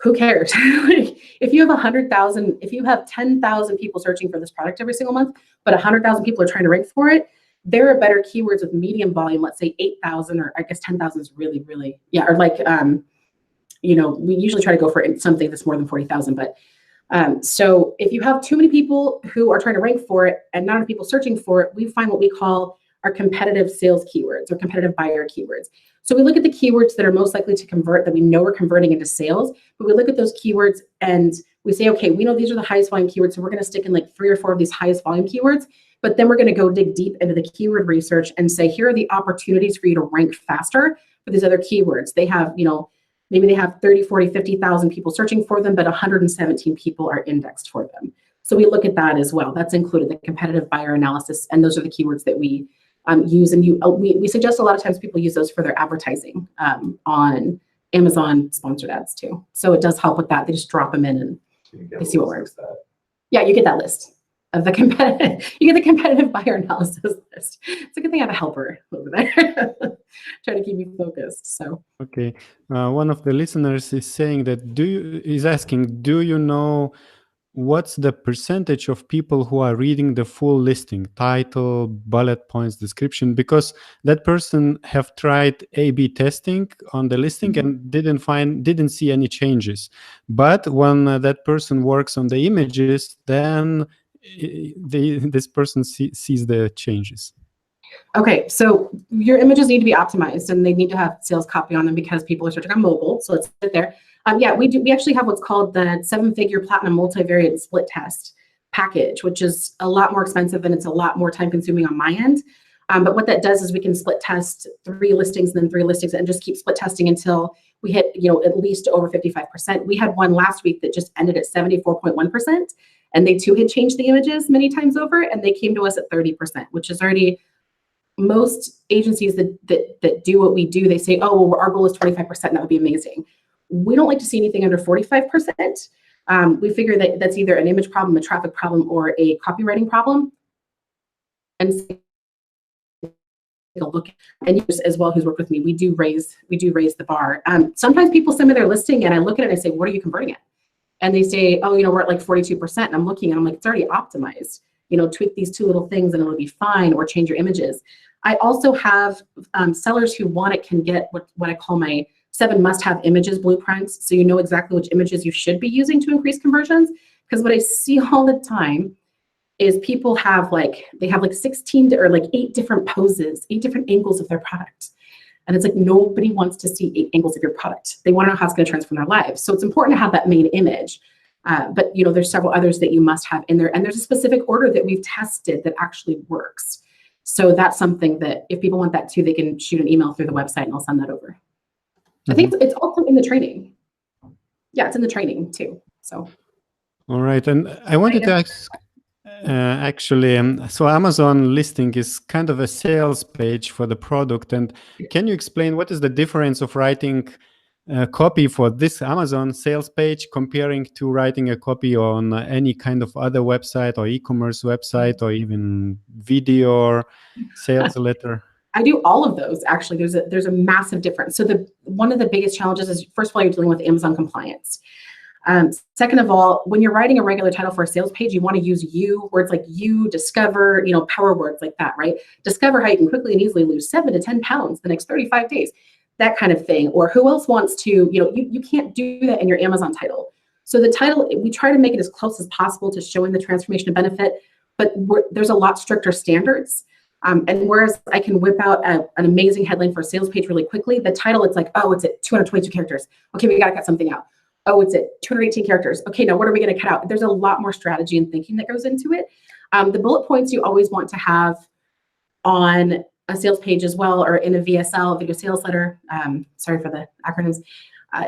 Who cares? If you have 100,000, if you have 10,000 people searching for this product every single month, but 100,000 people are trying to rank for it, there are better keywords with medium volume, let's say 8,000, or I guess 10,000 is really, really, yeah. Or like, we usually try to go for something that's more than 40,000, but so if you have too many people who are trying to rank for it and not enough people searching for it, we find what we call our competitive sales keywords or competitive buyer keywords. So we look at the keywords that are most likely to convert, that we know are converting into sales, but we look at those keywords and we say, okay, we know these are the highest volume keywords, so we're going to stick in like 3 or 4 of these highest volume keywords, but then we're going to go dig deep into the keyword research and say, here are the opportunities for you to rank faster for these other keywords. They have, maybe they have 30, 40, 50,000 people searching for them, but 117 people are indexed for them. So we look at that as well. That's included, the competitive buyer analysis, and those are the keywords that we use. And we suggest a lot of times people use those for their advertising on Amazon sponsored ads too. So it does help with that. They just drop them in and they see what works. Yeah, you get that list of the competitive, you get the competitive buyer analysis list. It's a good thing I have a helper over there trying to keep me focused. So okay, one of the listeners is saying that is asking, do you know what's the percentage of people who are reading the full listing, title, bullet points, description? Because that person have tried A/B testing on the listing and didn't see any changes. But when that person works on the images, then this person sees the changes. okay, so your images need to be optimized and they need to have sales copy on them because people are searching on mobile. So let's sit there. Yeah, we actually have what's called the 7-figure platinum multivariate split test package, which is a lot more expensive and it's a lot more time consuming on my end. But what that does is we can split test 3 listings and then 3 listings and just keep split testing until we hit, at least over 55%. We had one last week that just ended at 74.1%, and they too had changed the images many times over, and they came to us at 30%, which is already, most agencies that do what we do, they say, oh, well, our goal is 25%, that would be amazing. We don't like to see anything under 45%. We figure that that's either an image problem, a traffic problem, or a copywriting problem. And a look, and you as well who's worked with me, we do raise the bar. Sometimes people send me their listing and I look at it and I say, what are you converting at? And they say, oh, we're at like 42%. And I'm looking and I'm like, it's already optimized. Tweak these 2 little things and it'll be fine, or change your images. I also have sellers who want it can get what I call my 7 must-have images blueprints. So you know exactly which images you should be using to increase conversions. Because what I see all the time is people have they have 16 or 8 different poses, 8 different angles of their product. And it's like, nobody wants to see 8 angles of your product. They want to know how it's going to transform their lives. So it's important to have that main image. But there's several others that you must have in there. And there's a specific order that we've tested that actually works. So that's something that if people want that too, they can shoot an email through the website and I'll send that over. I think it's also in the training. Yeah, it's in the training too. So. All right. And I wanted to ask, so Amazon listing is kind of a sales page for the product. And can you explain what is the difference of writing copy for this Amazon sales page comparing to writing a copy on any kind of other website or e-commerce website or even video or sales letter? I do all of those. Actually, there's a massive difference. So one of the biggest challenges is, first of all, you're dealing with Amazon compliance. Second of all, when you're writing a regular title for a sales page, you want to use words like you, discover, power words like that, right? Discover how you can quickly and easily lose 7 to 10 pounds the next 35 days, that kind of thing. Or who else wants to, you can't do that in your Amazon title. So the title, we try to make it as close as possible to showing the transformation of benefit, but there's a lot stricter standards. And whereas I can whip out an amazing headline for a sales page really quickly, the title, it's like, oh, it's at 222 characters. Okay, we got to cut something out. Oh, it's at 218 characters. Okay, now what are we going to cut out? There's a lot more strategy and thinking that goes into it. The bullet points you always want to have on a sales page as well, or in a VSL, video sales letter. Sorry for the acronyms.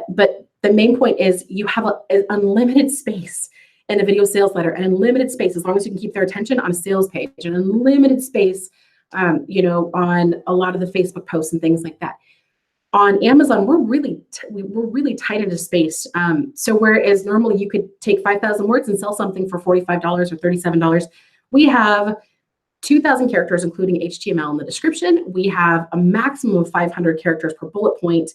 But the main point is you have an unlimited space in a video sales letter, an unlimited space, as long as you can keep their attention, on a sales page, an unlimited space, on a lot of the Facebook posts and things like that. On Amazon, we're really tight into space. So whereas normally you could take 5,000 words and sell something for $45 or $37, we have 2,000 characters, including HTML in the description. We have a maximum of 500 characters per bullet point,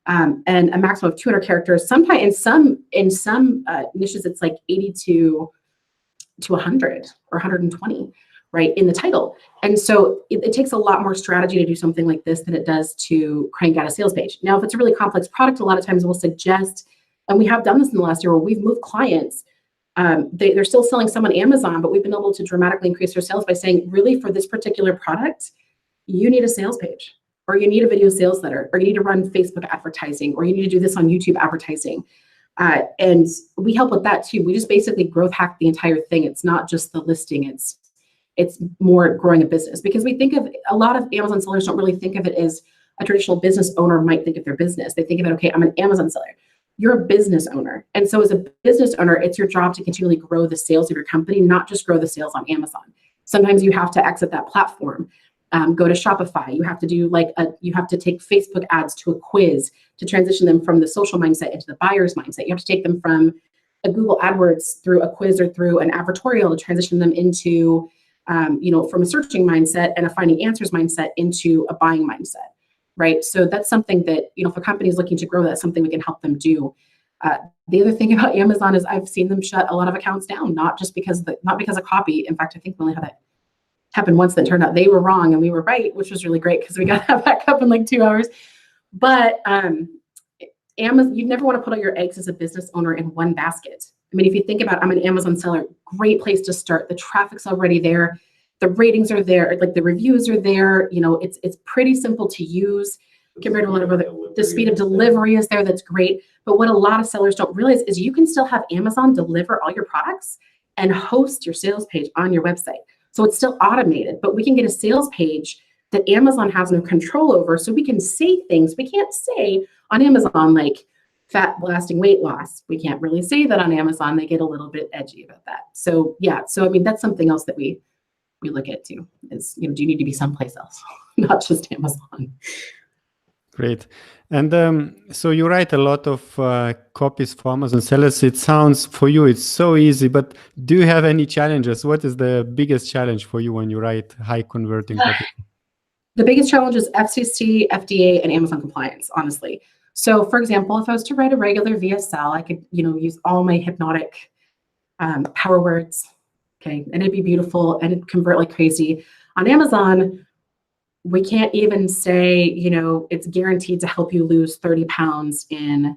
and a maximum of 200 characters. Sometimes in some niches, it's like 80 to 100 or 120. Right, in the title. And so it takes a lot more strategy to do something like this than it does to crank out a sales page. Now, if it's a really complex product, a lot of times we'll suggest, and we have done this in the last year where we've moved clients, they're still selling some on Amazon, but we've been able to dramatically increase their sales by saying, really, for this particular product, you need a sales page, or you need a video sales letter, or you need to run Facebook advertising, or you need to do this on YouTube advertising. And we help with that too. We just basically growth hack the entire thing. It's not just the listing, it's more growing a business, because we think of, a lot of Amazon sellers don't really think of it as a traditional business owner might think of their business. They think of it, okay, I'm an Amazon seller. You're a business owner. And so as a business owner, it's your job to continually grow the sales of your company, not just grow the sales on Amazon. Sometimes you have to exit that platform, go to Shopify. You have to do you have to take Facebook ads to a quiz to transition them from the social mindset into the buyer's mindset. You have to take them from a Google AdWords through a quiz or through an advertorial to transition them into, from a searching mindset and a finding answers mindset into a buying mindset, right? So that's something that, for companies looking to grow, that's something we can help them do. The other thing about Amazon is I've seen them shut a lot of accounts down, not because of copy. In fact, I think we only had that happen once that turned out they were wrong and we were right, which was really great because we got that back up in like 2 hours. But Amazon, you never want to put all your eggs as a business owner in one basket. I mean, if you think about, I'm an Amazon seller, great place to start. The traffic's already there. The ratings are there. Like the reviews are there. It's pretty simple to use compared to a lot of other, the speed of delivery is there. That's great. But what a lot of sellers don't realize is you can still have Amazon deliver all your products and host your sales page on your website. So it's still automated, but we can get a sales page that Amazon has no control over. So we can say things we can't say on Amazon, like fat blasting weight loss. We can't really say that on Amazon. They get a little bit edgy about that. So yeah, I mean, that's something else that we look at too, is, do you need to be someplace else, not just Amazon? Great. And so you write a lot of copies for Amazon sellers. It sounds for you, it's so easy, but do you have any challenges? What is the biggest challenge for you when you write high converting copy? The biggest challenge is FCC, FDA, and Amazon compliance, honestly. So for example, if I was to write a regular VSL, I could, use all my hypnotic power words, okay, and it'd be beautiful and it'd convert like crazy. On Amazon, we can't even say, it's guaranteed to help you lose 30 pounds in,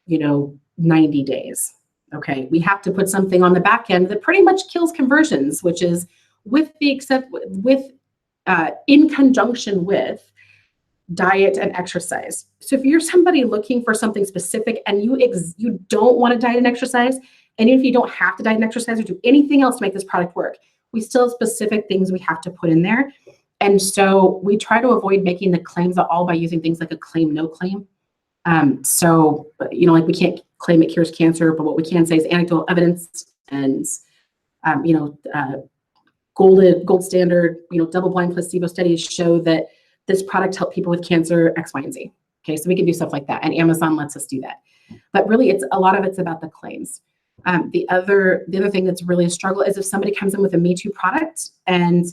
90 days. Okay. We have to put something on the back end that pretty much kills conversions, which is in conjunction with diet and exercise. So if you're somebody looking for something specific and you don't want to diet and exercise, and if you don't have to diet and exercise or do anything else to make this product work, we still have specific things we have to put in there. And so we try to avoid making the claims at all by using things like a claim, no claim. Like we can't claim it cures cancer, but what we can say is anecdotal evidence and, gold standard, double-blind placebo studies show that this product helped people with cancer X, Y, and Z. Okay, so we can do stuff like that, and Amazon lets us do that. But really, a lot of it's about the claims. The other thing that's really a struggle is if somebody comes in with a Me Too product and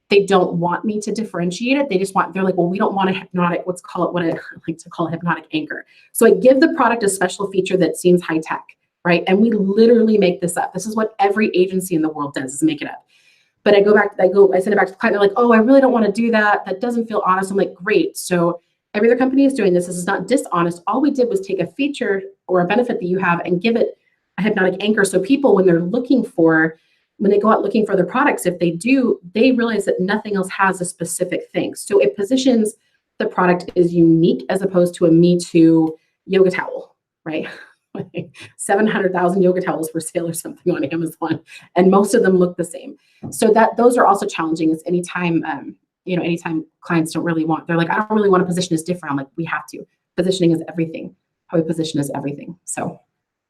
they don't want me to differentiate it. They're like, well, we don't want a hypnotic, what I like to call a hypnotic anchor. So I give the product a special feature that seems high tech, right? And we literally make this up. This is what every agency in the world does, is make it up. But I send it back to the client. They're like, oh, I really don't want to do that. That doesn't feel honest. I'm like, great. So every other company is doing this. This is not dishonest. All we did was take a feature or a benefit that you have and give it a hypnotic anchor. So people, when they go out looking for their products, if they do, they realize that nothing else has a specific thing. So it positions the product as unique as opposed to a Me Too yoga towel, right? 700,000 yoga towels for sale or something on Amazon, and most of them look the same. So those are also challenging. Is anytime clients don't really want, they're like, I don't really want to position as different. I'm like, we have to. Positioning is everything. How we position is everything. So.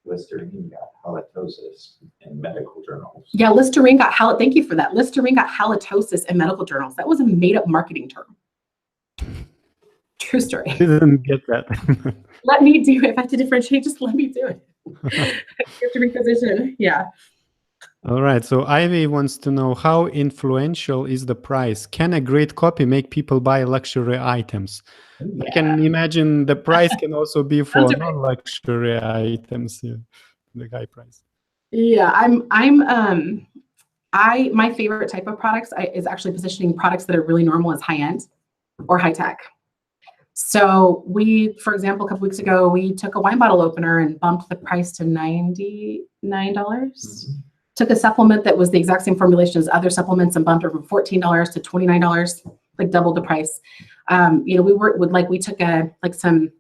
Listerine got halitosis in medical journals. Yeah, Listerine got thank you for that. Listerine got halitosis in medical journals. That was a made-up marketing term. True story. I didn't get that. Let me do it. If I have to differentiate, just let me do it. You have to reposition. Yeah. All right. So Ivy wants to know, how influential is the price? Can a great copy make people buy luxury items? Yeah. I can imagine the price can also be for non-luxury items. Yeah, the high price. Yeah, my favorite type of products is actually positioning products that are really normal as high end or high tech. So for example, a couple weeks ago, we took a wine bottle opener and bumped the price to $99. Mm-hmm. Took a supplement that was the exact same formulation as other supplements and bumped it from $14 to $29, like doubled the price. We worked with, we took some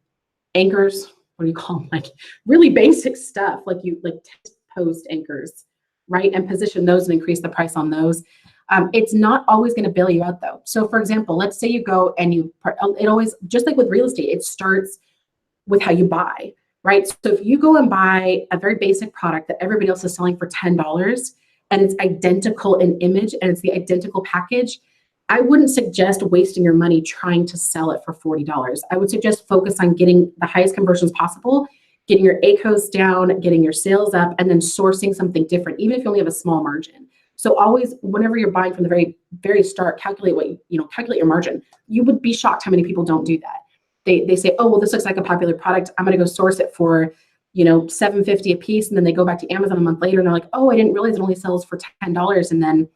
anchors, what do you call them? Like really basic stuff, like post anchors, right? And position those and increase the price on those. It's not always going to bail you out though. So for example, let's say you go and it always, just like with real estate, it starts with how you buy, right? So if you go and buy a very basic product that everybody else is selling for $10 and it's identical in image and it's the identical package, I wouldn't suggest wasting your money trying to sell it for $40. I would suggest focus on getting the highest conversions possible getting your ACOs down, getting your sales up, and then sourcing something different, even if you only have a small margin. So always, whenever you're buying from the very, very start, calculate calculate your margin. You would be shocked how many people don't do that. They say, oh, well, this looks like a popular product. I'm going to go source it for, $7.50 a piece. And then they go back to Amazon a month later and they're like, oh, I didn't realize it only sells for $10. And then,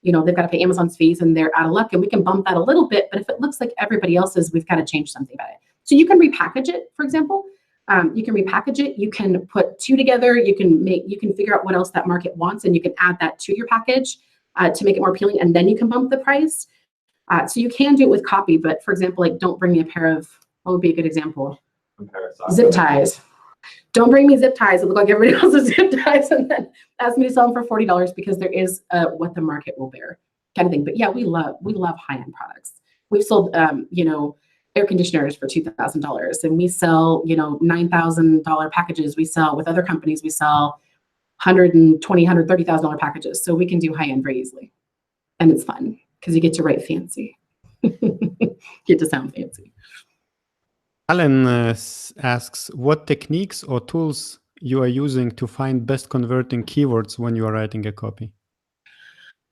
they've got to pay Amazon's fees and they're out of luck. And we can bump that a little bit. But if it looks like everybody else's, we've got to change something about it. So you can repackage it, for example. You can repackage it. You can put two together. You can figure out what else that market wants, and you can add that to your package to make it more appealing, and then you can bump the price. So you can do it with copy, but for example, like don't bring me a pair of, what would be a good example? Zip ties. Don't bring me zip ties that look like everybody else's zip ties, and then ask me to sell them for $40 because there is what the market will bear, kind of thing. But yeah, we love high-end products. We've sold air conditioners for $2,000, and we sell, $9,000 packages. We sell with other companies, we sell $120,000, $130,000 packages. So we can do high end very easily. And it's fun because you get to write fancy, get to sound fancy. Alan asks, what techniques or tools you are using to find best converting keywords when you are writing a copy?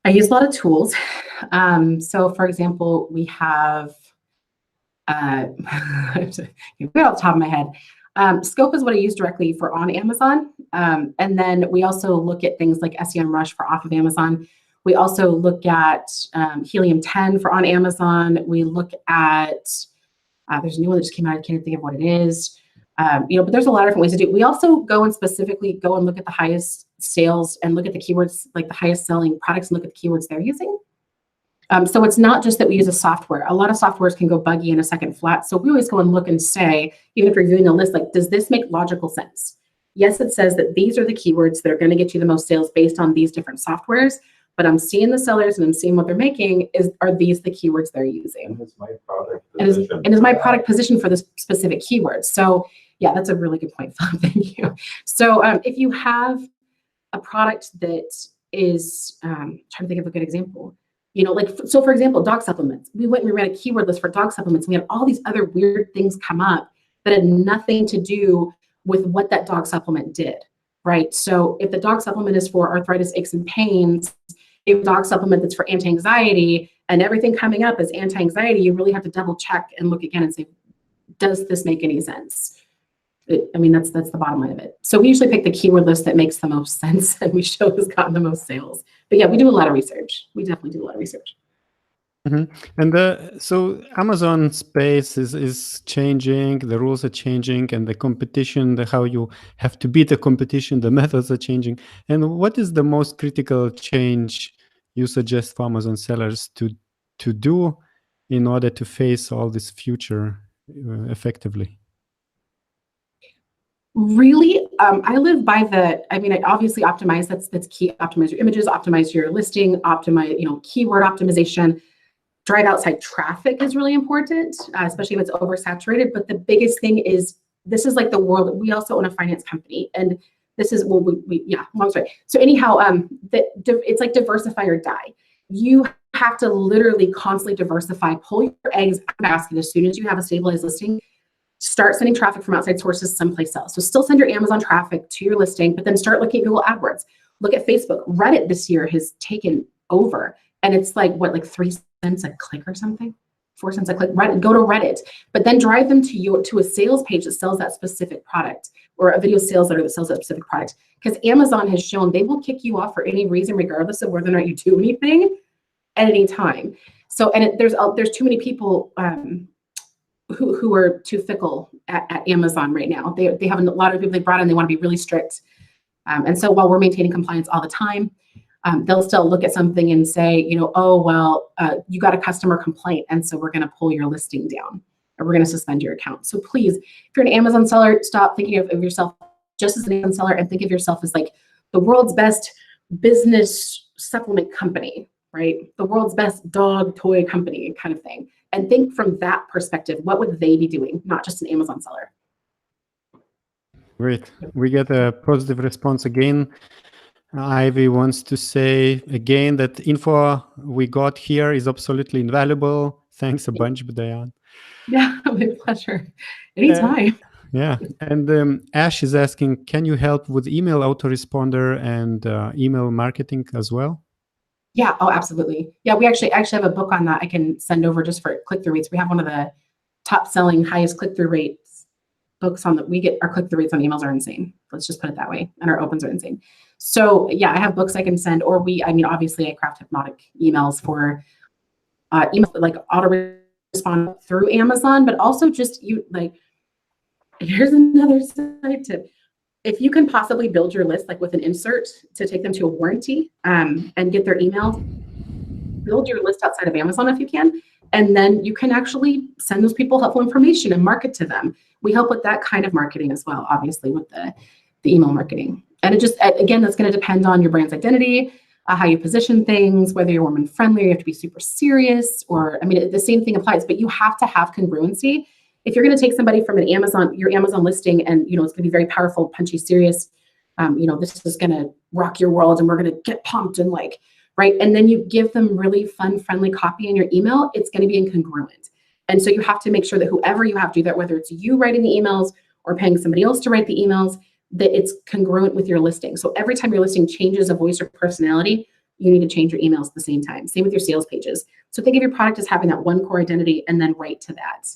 I use a lot of tools. So for example, we have, off the top of my head. Scope is what I use directly for on Amazon. And then we also look at things like SEMrush for off of Amazon. We also look at Helium 10 for on Amazon. We look at, there's a new one that just came out. I can't think of what it is. But there's a lot of different ways to do it. We also go and specifically go and look at the highest sales and look at the keywords, like the highest selling products, and look at the keywords they're using. So it's not just that we use a software. A lot of softwares can go buggy in a second flat. So we always go and look and say, even if you're viewing the list, like, does this make logical sense? Yes, it says that these are the keywords that are going to get you the most sales based on these different softwares. But I'm seeing the sellers and I'm seeing what they're making. Are these the keywords they're using? And is my product positioned and is my product positioned for this specific keyword? So yeah, that's a really good point, Philip. Thank you. So if you have a product that is, trying to think of a good example. So for example, dog supplements. We went and we ran a keyword list for dog supplements. We had all these other weird things come up that had nothing to do with what that dog supplement did, right? So if the dog supplement is for arthritis, aches, and pains, if a dog supplement that's for anti-anxiety, and everything coming up is anti-anxiety, you really have to double check and look again and say, does this make any sense? That's the bottom line of it. So we usually pick the keyword list that makes the most sense and we show who's gotten the most sales. But yeah, we do a lot of research. We definitely do a lot of research. Mm-hmm. And so Amazon space is changing, the rules are changing, and the competition, how you have to beat the competition, the methods are changing. And what is the most critical change you suggest for Amazon sellers to do in order to face all this future effectively? Really, I live by I obviously optimize, that's key. Optimize your images, optimize your listing, optimize, keyword optimization. Drive outside traffic is really important, especially if it's oversaturated. But the biggest thing is, this is like the world. We also own a finance company, and this is, long story. So anyhow, it's like diversify or die. You have to literally constantly diversify, pull your eggs out of the basket as soon as you have a stabilized listing. Start sending traffic from outside sources someplace else. So still send your Amazon traffic to your listing, but then start looking at Google AdWords. Look at Facebook. Reddit this year has taken over. And it's like, what, like 3 cents a click or something? 4 cents a click. Reddit, go to Reddit, but then drive them to a sales page that sells that specific product, or a video sales letter that sells that specific product. Because Amazon has shown they will kick you off for any reason, regardless of whether or not you do anything at any time. So, and there's too many people who are too fickle at Amazon right now. They have a lot of people they brought in, they want to be really strict. And so while we're maintaining compliance all the time, they'll still look at something and say, you got a customer complaint, and so we're going to pull your listing down, or we're going to suspend your account. So please, if you're an Amazon seller, stop thinking of yourself just as an Amazon seller and think of yourself as like the world's best business supplement company, right? The world's best dog toy company kind of thing. And think from that perspective, what would they be doing? Not just an Amazon seller. Great. We get a positive response again. Ivy wants to say again that info we got here is absolutely invaluable. Thanks a bunch, Diane. Yeah, my pleasure. Anytime. Yeah. And Ash is asking, can you help with email autoresponder and email marketing as well? Yeah. Oh, absolutely. Yeah. We actually have a book on that I can send over just for click-through rates. We have one of the top selling, highest click-through rates books on that. We get our click-through rates on emails are insane. Let's just put it that way. And our opens are insane. So yeah, I have books I can send, or obviously I craft hypnotic emails for email, like auto respond through Amazon, but also just here's another side tip. If you can possibly build your list like with an insert to take them to a warranty and get their email, build your list outside of Amazon if you can, and then you can actually send those people helpful information and market to them. We help with that kind of marketing as well, obviously with the email marketing. And it just, again, that's going to depend on your brand's identity, how you position things, whether you're woman friendly, you have to be super serious, or, the same thing applies, but you have to have congruency. If you're going to take somebody from your Amazon listing and, it's going to be very powerful, punchy, serious, this is going to rock your world and we're going to get pumped and right? And then you give them really fun, friendly copy in your email, it's going to be incongruent. And so you have to make sure that whoever you have to do that, whether it's you writing the emails or paying somebody else to write the emails, that it's congruent with your listing. So every time your listing changes a voice or personality, you need to change your emails at the same time. Same with your sales pages. So think of your product as having that one core identity and then write to that.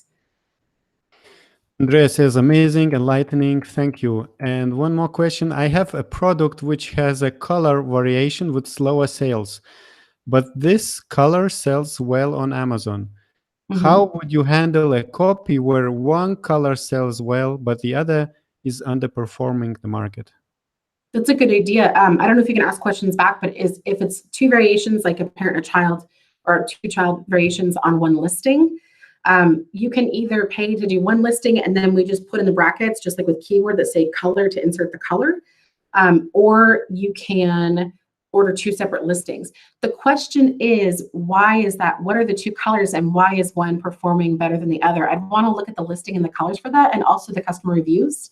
Andrea says, amazing, enlightening, thank you. And one more question. I have a product which has a color variation with slower sales, but this color sells well on Amazon. Mm-hmm. How would you handle a copy where one color sells well, but the other is underperforming the market? That's a good idea. I don't know if you can ask questions back, but if it's two variations, like a parent and a child, or two child variations on one listing, you can either pay to do one listing and then we just put in the brackets, just like with keyword that say color to insert the color, or you can order two separate listings. The question is, why is that? What are the two colors and why is one performing better than the other? I'd want to look at the listing and the colors for that and also the customer reviews.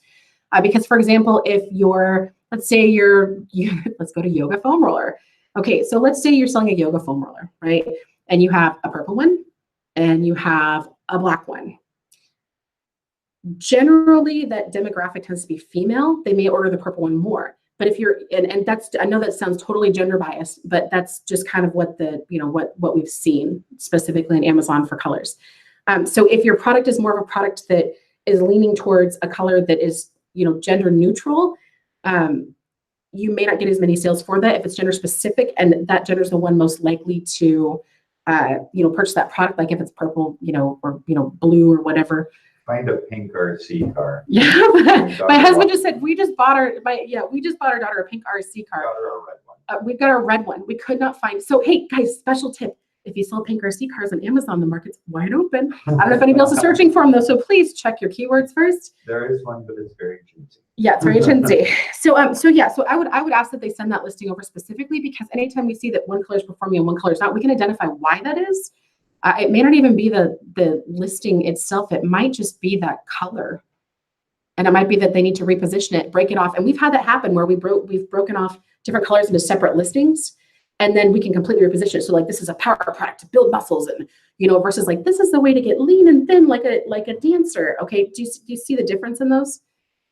Because for example, if let's go to yoga foam roller. Okay, so let's say you're selling a yoga foam roller, right? And you have a purple one and you have a black one. Generally, that demographic tends to be female. They may order the purple one more. But if you're, and that's, I know that sounds totally gender biased, but that's just kind of what what we've seen specifically in Amazon for colors. So if your product is more of a product that is leaning towards a color that is, gender neutral, you may not get as many sales for that. If it's gender specific and that gender is the one most likely to, purchase that product, like if it's purple, or, blue or whatever. Find a pink RC car. Yeah, my husband just said, we just bought our daughter a pink RC car. Got her a red one. We've got a red one. We could not find, so hey guys, special tip. If you sell pink RC cars on Amazon, the market's wide open. I don't know if anybody else is searching for them though, so please check your keywords first. There is one, but it's very chintzy. Yeah, it's very chintzy. So I would ask that they send that listing over specifically, because anytime we see that one color is performing and one color is not, we can identify why that is. It may not even be the listing itself. It might just be that color. And it might be that they need to reposition it, break it off. And we've had that happen where we've broken off different colors into separate listings. And then we can completely reposition it. So like, this is a power product to build muscles and, versus like, this is the way to get lean and thin like a dancer. Okay. Do you see the difference in those?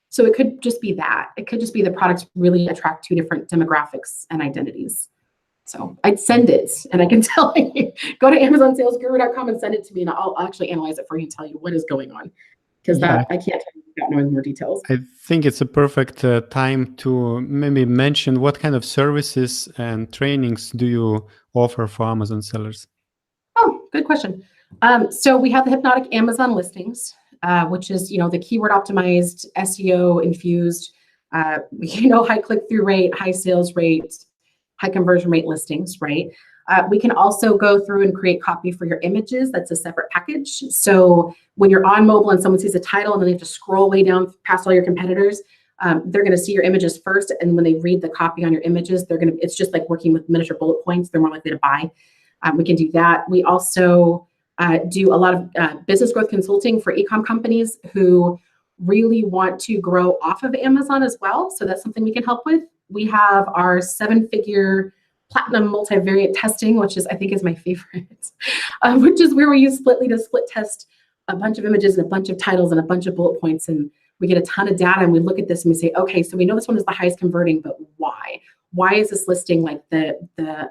So it could just be that. It could just be the products really attract two different demographics and identities. So I'd send it, and I can tell you, go to AmazonSalesGuru.com and send it to me, and I'll actually analyze it for you and tell you what is going on. Because I can't tell you without knowing more details. I think it's a perfect time to maybe mention what kind of services and trainings do you offer for Amazon sellers? Oh, good question. So we have the Hypnotic Amazon listings, which is, the keyword optimized, SEO infused, high click-through rate, high sales rate, high conversion rate listings, right? We can also go through and create copy for your images. That's a separate package. So when you're on mobile and someone sees a title and then they have to scroll way down past all your competitors, they're going to see your images first. And when they read the copy on your images, it's just like working with miniature bullet points. They're more likely to buy. We can do that. We also do a lot of business growth consulting for e-com companies who really want to grow off of Amazon as well. So that's something we can help with. We have our 7-figure platinum multivariate testing, which I think is my favorite, which is where we use Splitly to split test a bunch of images and a bunch of titles and a bunch of bullet points. And We get a ton of data and we look at this and we say, okay, so we know this one is the highest converting, but why? Why is this listing like the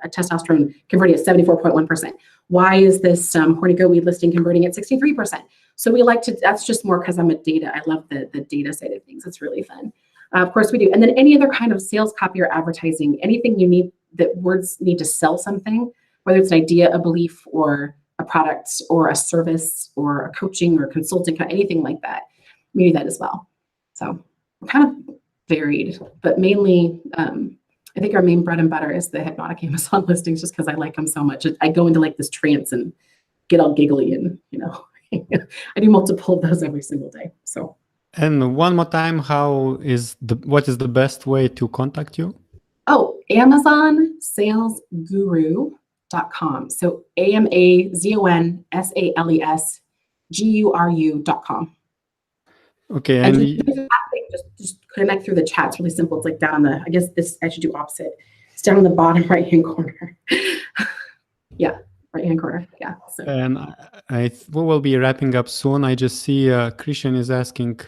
testosterone converting at 74.1%? Why is this horny goat weed listing converting at 63%? So we like to, that's just more because I'm a data, I love the data side of things. It's really fun. Of course we do. And then any other kind of sales copy or advertising, anything you need, that words need to sell something, whether it's an idea, a belief, or a product, or a service, or a coaching or consulting, anything like that. We do that as well. So kind of varied, but mainly, I think our main bread and butter is the Hypnotic Amazon listings, just because I like them so much. I go into like this trance and get all giggly, and I do multiple of those every single day. So. And one more time, what is the best way to contact you? Oh, AmazonSalesGuru.com. So AmazonSalesGuru.com. Okay, and just connect through the chat. It's really simple. It's like down on the, I guess this, I should do opposite. It's down on the bottom right-hand corner. Yeah, right-hand corner. Yeah. So. And we will be wrapping up soon. I just see Christian is asking,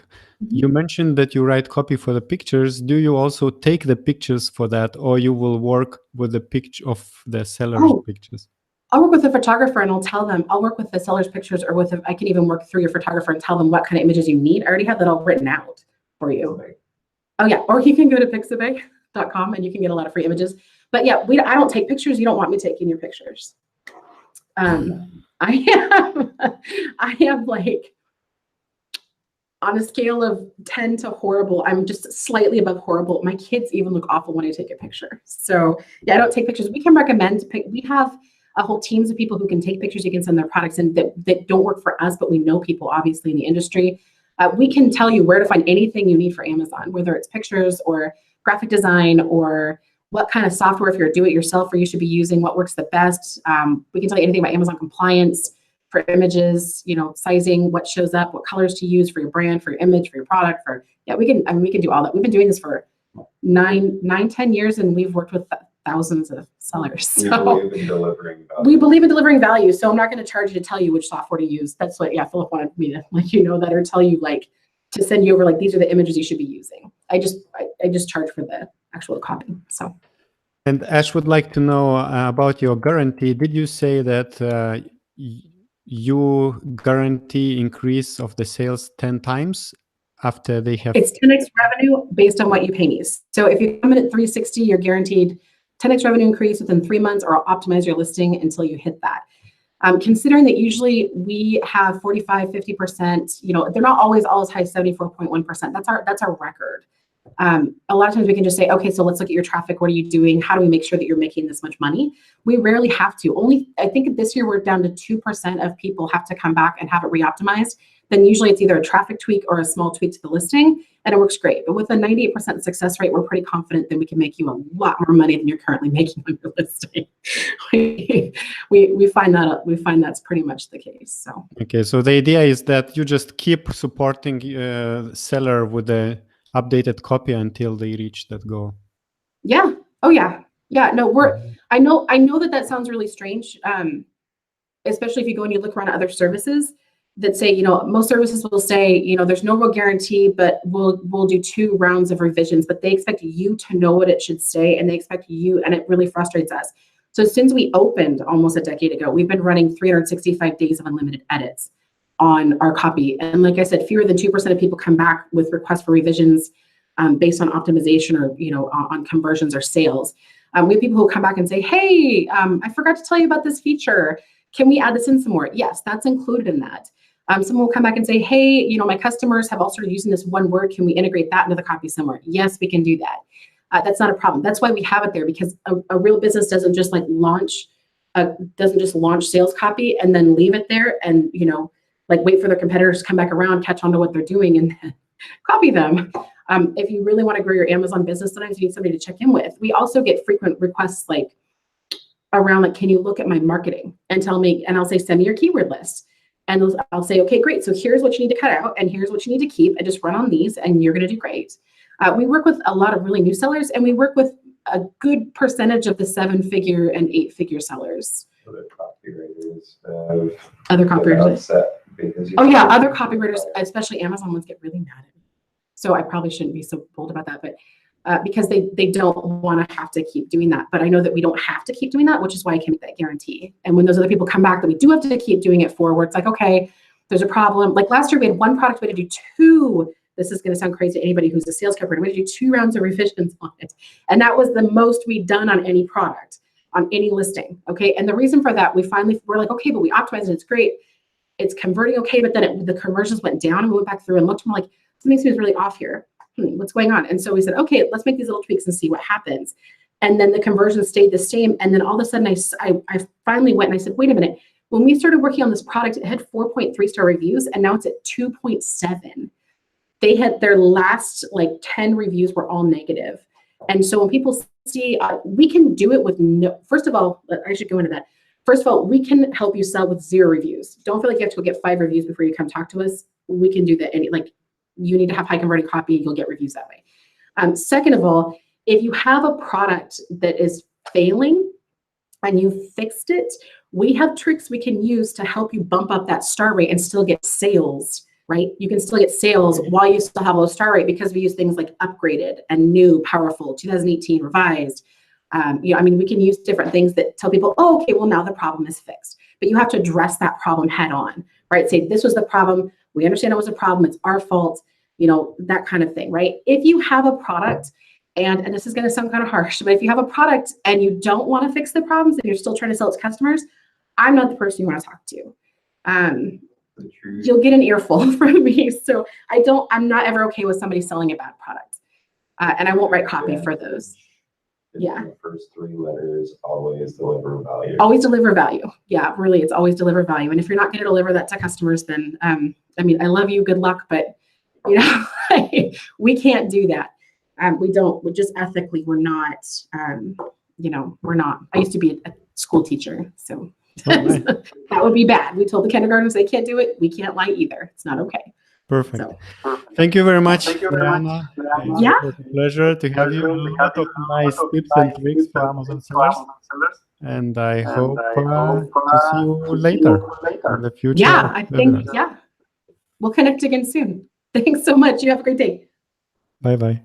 you mentioned that you write copy for the pictures. Do you also take the pictures for that, or you will work with the picture of the seller's pictures? I'll work with the photographer and I'll tell them, I'll work with the seller's pictures, or I can even work through your photographer and tell them what kind of images you need. I already have that all written out for you. Oh yeah, or you can go to pixabay.com and you can get a lot of free images. But yeah, I don't take pictures. You don't want me taking your pictures. I have like, on a scale of 10 to horrible, I'm just slightly above horrible. My kids even look awful when I take a picture. So yeah, I don't take pictures. We can recommend, we have a whole teams of people who can take pictures. You can send their products in that don't work for us, but we know people obviously in the industry. We can tell you where to find anything you need for Amazon, whether it's pictures or graphic design, or what kind of software, if you're a do-it-yourselfer, you should be using, what works the best. We can tell you anything about Amazon compliance for images, sizing, what shows up, what colors to use for your brand, for your image, for your product. We can do all that. We've been doing this for 10 years, and we've worked with thousands of sellers. So we believe in delivering value. We believe in delivering value. So I'm not going to charge you to tell you which software to use. That's what, Philip wanted me to let you know that, or tell you to send you over these are the images you should be using. I just charge for the actual copy. So. And Ash would like to know about your guarantee. Did you say that you guarantee increase of the sales 10 times after they have? It's 10x revenue based on what you pay me. So if you come in at 360, you're guaranteed 10x revenue increase within 3 months, or I'll optimize your listing until you hit that. Considering that usually we have 45, 50%, they're not always all as high as 74.1%. That's our record. A lot of times we can just say, okay, so let's look at your traffic. What are you doing? How do we make sure that you're making this much money? We rarely have to. I think this year we're down to 2% of people have to come back and have it re-optimized. Then usually it's either a traffic tweak or a small tweak to the listing, and it works great. But with a 98% success rate, we're pretty confident that we can make you a lot more money than you're currently making on your listing. we find that's pretty much the case. So. Okay, so the idea is that you just keep supporting seller with the updated copy until they reach that goal. Yeah. Oh yeah. Yeah. No, I know that sounds really strange. Especially if you go and you look around at other services that say, most services will say, there's no real guarantee, but we'll do 2 rounds of revisions, but they expect you to know what it should say, and they expect you, and it really frustrates us. So since we opened almost a decade ago, we've been running 365 days of unlimited edits on our copy. And like I said, fewer than 2% of people come back with requests for revisions based on optimization or, on conversions or sales. We have people who come back and say, hey, I forgot to tell you about this feature. Can we add this in some more? Yes, that's included in that. Someone will come back and say, hey, my customers have all started using this one word. Can we integrate that into the copy somewhere? Yes, we can do that. That's not a problem. That's why we have it there, because a real business doesn't just launch sales copy and then leave it there and, wait for their competitors to come back around, catch on to what they're doing, and then copy them. If you really want to grow your Amazon business, sometimes you need somebody to check in with. We also get frequent requests around can you look at my marketing and tell me, and I'll say, send me your keyword list. And I'll say, okay, great. So here's what you need to cut out, and here's what you need to keep, and just run on these, and you're going to do great. We work with a lot of really new sellers, and we work with a good percentage of the 7-figure and 8-figure sellers. Other copywriters. Other copywriters. Other copywriters, especially Amazon ones, get really mad at me. So I probably shouldn't be so bold about that, but because they don't want to have to keep doing that. But I know that we don't have to keep doing that, which is why I can make that guarantee. And when those other people come back that we do have to keep doing it for, where it's like, okay, there's a problem. Like last year we had one product, we had to do 2. This is going to sound crazy to anybody who's a sales copywriter. We had to do 2 rounds of revisions on it. And that was the most we'd done on any product, on any listing. Okay. And the reason for that, we're like, okay, but we optimized it. It's great. It's converting okay. But then the conversions went down, and we went back through and looked, and we're like, something seems really off here. What's going on? And so we said, okay, let's make these little tweaks and see what happens. And then the conversion stayed the same. And then all of a sudden I finally went and I said, wait a minute. When we started working on this product, it had 4.3 star reviews, and now it's at 2.7. They had their last like 10 reviews were all negative. And so when people see, we can do it with no, first of all, I should go into that. First of all, we can help you sell with 0 reviews. Don't feel like you have to go get 5 reviews before you come talk to us. We can do that. You need to have high converting copy, you'll get reviews that way. Second of all, if you have a product that is failing and you fixed it, we have tricks we can use to help you bump up that star rate and still get sales, right? You can still get sales while you still have a low star rate, because we use things like upgraded and new, powerful, 2018 revised. We can use different things that tell people, oh, okay, well now the problem is fixed. But you have to address that problem head on, right? Say, this was the problem. We understand it was a problem. It's our fault, that kind of thing, right? If you have a product, and this is going to sound kind of harsh, but if you have a product and you don't want to fix the problems and you're still trying to sell it to customers, I'm not the person you want to talk to. You'll get an earful from me. So I'm not ever okay with somebody selling a bad product. And I won't write copy for those. Yeah. The first 3 letters always deliver value. Always deliver value. Yeah, really, it's always deliver value. And if you're not going to deliver that to customers, then, I love you, good luck, but, we can't do that. We're just ethically, we're not, we're not. I used to be a school teacher, so that would be bad. We told the kindergartners they can't do it. We can't lie either. It's not okay. Perfect. So, thank you very much, Diana. Yeah. It was a pleasure to have you. A lot of nice tips and tricks for Amazon sellers. And I hope to see you later in the future. Yeah, I think, we'll connect again soon. Thanks so much. You have a great day. Bye-bye.